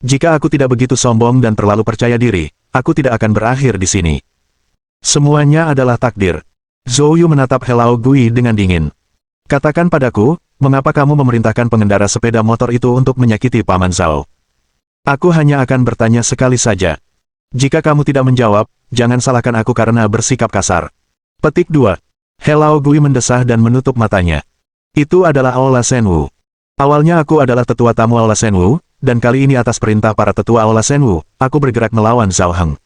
Jika aku tidak begitu sombong dan terlalu percaya diri, aku tidak akan berakhir di sini. Semuanya adalah takdir. Zhou Yu menatap Hello Gui dengan dingin. Katakan padaku, mengapa kamu memerintahkan pengendara sepeda motor itu untuk menyakiti Paman Zhao? Aku hanya akan bertanya sekali saja. Jika kamu tidak menjawab, jangan salahkan aku karena bersikap kasar. Petik 2. Hello Gui mendesah dan menutup matanya. Itu adalah Aula Shenwu. Awalnya aku adalah tetua tamu Aula Shenwu, dan kali ini atas perintah para tetua Aula Shenwu, aku bergerak melawan Zhao Heng.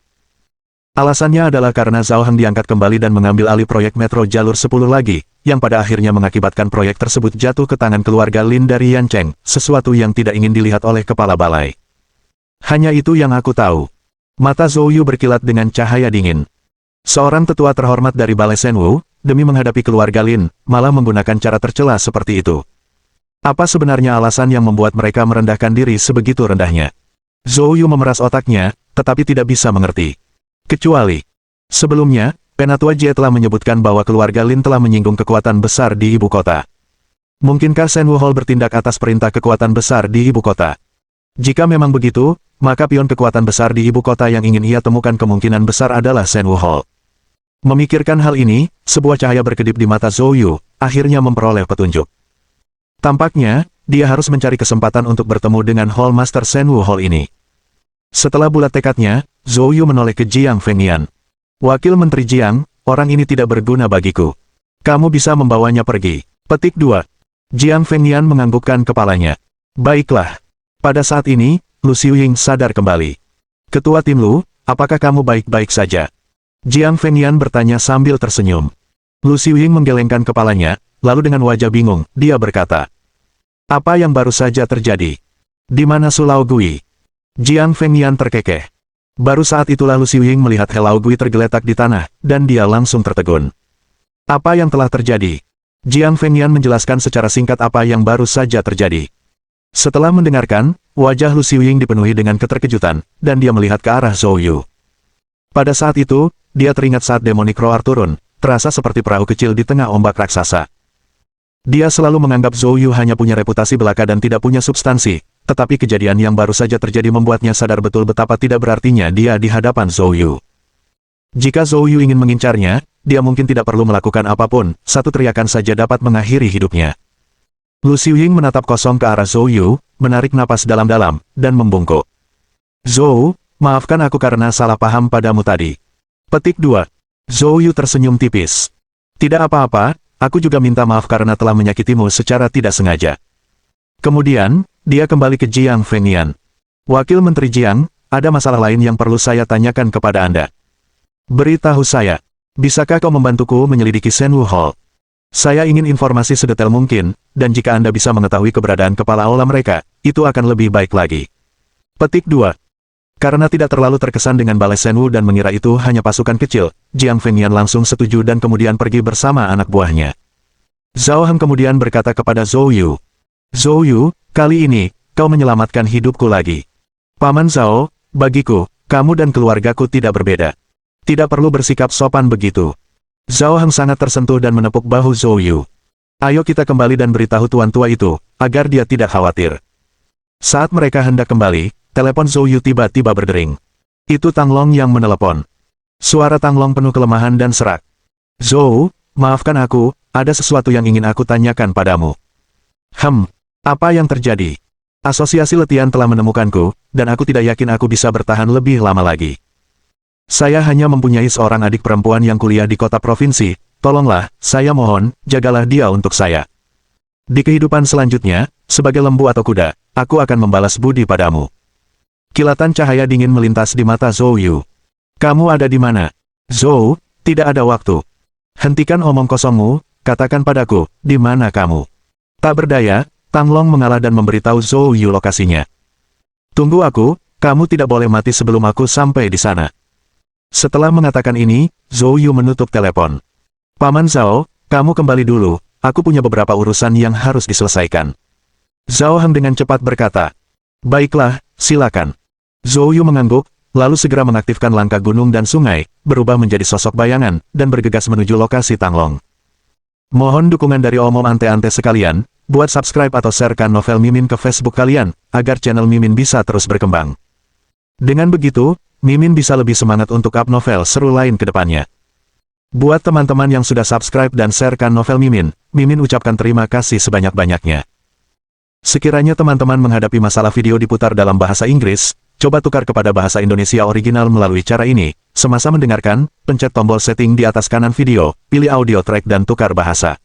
Alasannya adalah karena Zhao Heng diangkat kembali dan mengambil alih proyek Metro Jalur 10 lagi, yang pada akhirnya mengakibatkan proyek tersebut jatuh ke tangan keluarga Lin dari Yan Cheng, sesuatu yang tidak ingin dilihat oleh kepala balai. Hanya itu yang aku tahu. Mata Zhou Yu berkilat dengan cahaya dingin. Seorang tetua terhormat dari Balai Shenwu, demi menghadapi keluarga Lin, malah menggunakan cara tercela seperti itu. Apa sebenarnya alasan yang membuat mereka merendahkan diri sebegitu rendahnya? Zhou Yu memeras otaknya, tetapi tidak bisa mengerti. Kecuali, sebelumnya, Penatua Jie telah menyebutkan bahwa keluarga Lin telah menyinggung kekuatan besar di ibu kota. Mungkinkah Shenwu Hall bertindak atas perintah kekuatan besar di ibu kota? Jika memang begitu, maka pion kekuatan besar di ibu kota yang ingin ia temukan kemungkinan besar adalah Shenwu Hall. Memikirkan hal ini, sebuah cahaya berkedip di mata Zhou Yu, akhirnya memperoleh petunjuk. Tampaknya, dia harus mencari kesempatan untuk bertemu dengan Hall Master Shenwu Hall ini. Setelah bulat tekadnya, Zhou Yu menoleh ke Jiang Fengyan. Wakil Menteri Jiang, orang ini tidak berguna bagiku. Kamu bisa membawanya pergi. Petik 2. Jiang Fengyan menganggukkan kepalanya. Baiklah. Pada saat ini, Lu Xiuying sadar kembali. Ketua tim Lu, apakah kamu baik-baik saja? Jiang Fengyan bertanya sambil tersenyum. Lu Xiuying menggelengkan kepalanya, lalu dengan wajah bingung, dia berkata. Apa yang baru saja terjadi? Di mana Su Lao Gui? Jiang Fengyan terkekeh. Baru saat itulah Lu Xiuying melihat He Lao Gui tergeletak di tanah, dan dia langsung tertegun. Apa yang telah terjadi? Jiang Fengyan menjelaskan secara singkat apa yang baru saja terjadi. Setelah mendengarkan, wajah Lu Xiuying dipenuhi dengan keterkejutan, dan dia melihat ke arah Zhou Yu. Pada saat itu, dia teringat saat Demonic Roar turun, terasa seperti perahu kecil di tengah ombak raksasa. Dia selalu menganggap Zhou Yu hanya punya reputasi belaka dan tidak punya substansi, tetapi kejadian yang baru saja terjadi membuatnya sadar betul betapa tidak berartinya dia di hadapan Zhou Yu. Jika Zhou Yu ingin mengincarnya, dia mungkin tidak perlu melakukan apapun, satu teriakan saja dapat mengakhiri hidupnya. Lu Xiuying menatap kosong ke arah Zhou Yu, menarik napas dalam-dalam, dan membungkuk. Zhou, maafkan aku karena salah paham padamu tadi. Petik 2. Zhou Yu tersenyum tipis. Tidak apa-apa, aku juga minta maaf karena telah menyakitimu secara tidak sengaja. Kemudian, dia kembali ke Jiang Fengyan. Wakil Menteri Jiang, ada masalah lain yang perlu saya tanyakan kepada Anda. Beritahu saya, bisakah kau membantuku menyelidiki Shenwu Hall? Saya ingin informasi sedetail mungkin, dan jika Anda bisa mengetahui keberadaan kepala aula mereka, itu akan lebih baik lagi. Petik 2. Karena tidak terlalu terkesan dengan balai Shenwu dan mengira itu hanya pasukan kecil, Jiang Fengyan langsung setuju dan kemudian pergi bersama anak buahnya. Zhao Heng kemudian berkata kepada Zhou Yu. Zhou Yu, kali ini, kau menyelamatkan hidupku lagi. Paman Zhao, bagiku, kamu dan keluargaku tidak berbeda. Tidak perlu bersikap sopan begitu. Zhao Heng sangat tersentuh dan menepuk bahu Zhou Yu. Ayo kita kembali dan beritahu tuan tua itu, agar dia tidak khawatir. Saat mereka hendak kembali, telepon Zhou Yu tiba-tiba berdering. Itu Tang Long yang menelepon. Suara Tang Long penuh kelemahan dan serak. Zhou, maafkan aku, ada sesuatu yang ingin aku tanyakan padamu. Apa yang terjadi? Asosiasi letihan telah menemukanku, dan aku tidak yakin aku bisa bertahan lebih lama lagi. Saya hanya mempunyai seorang adik perempuan yang kuliah di kota provinsi, tolonglah, saya mohon, jagalah dia untuk saya. Di kehidupan selanjutnya, sebagai lembu atau kuda, aku akan membalas budi padamu. Kilatan cahaya dingin melintas di mata Zhou Yu. Kamu ada di mana? Zhou, tidak ada waktu. Hentikan omong kosongmu, katakan padaku, di mana kamu? Tak berdaya, Tang Long mengalah dan memberitahu Zhou Yu lokasinya. Tunggu aku, kamu tidak boleh mati sebelum aku sampai di sana. Setelah mengatakan ini, Zhou Yu menutup telepon. Paman Zhao, kamu kembali dulu, aku punya beberapa urusan yang harus diselesaikan. Zhao Heng dengan cepat berkata. Baiklah, silakan. Zhou Yu mengangguk, lalu segera mengaktifkan langkah gunung dan sungai, berubah menjadi sosok bayangan, dan bergegas menuju lokasi Tang Long. Mohon dukungan dari omom ante-ante sekalian, buat subscribe atau sharekan novel Mimin ke Facebook kalian, agar channel Mimin bisa terus berkembang. Dengan begitu, Mimin bisa lebih semangat untuk up novel seru lain ke depannya. Buat teman-teman yang sudah subscribe dan sharekan novel Mimin, Mimin ucapkan terima kasih sebanyak-banyaknya. Sekiranya teman-teman menghadapi masalah video diputar dalam bahasa Inggris, coba tukar kepada bahasa Indonesia original melalui cara ini. Semasa mendengarkan, pencet tombol setting di atas kanan video, pilih audio track dan tukar bahasa.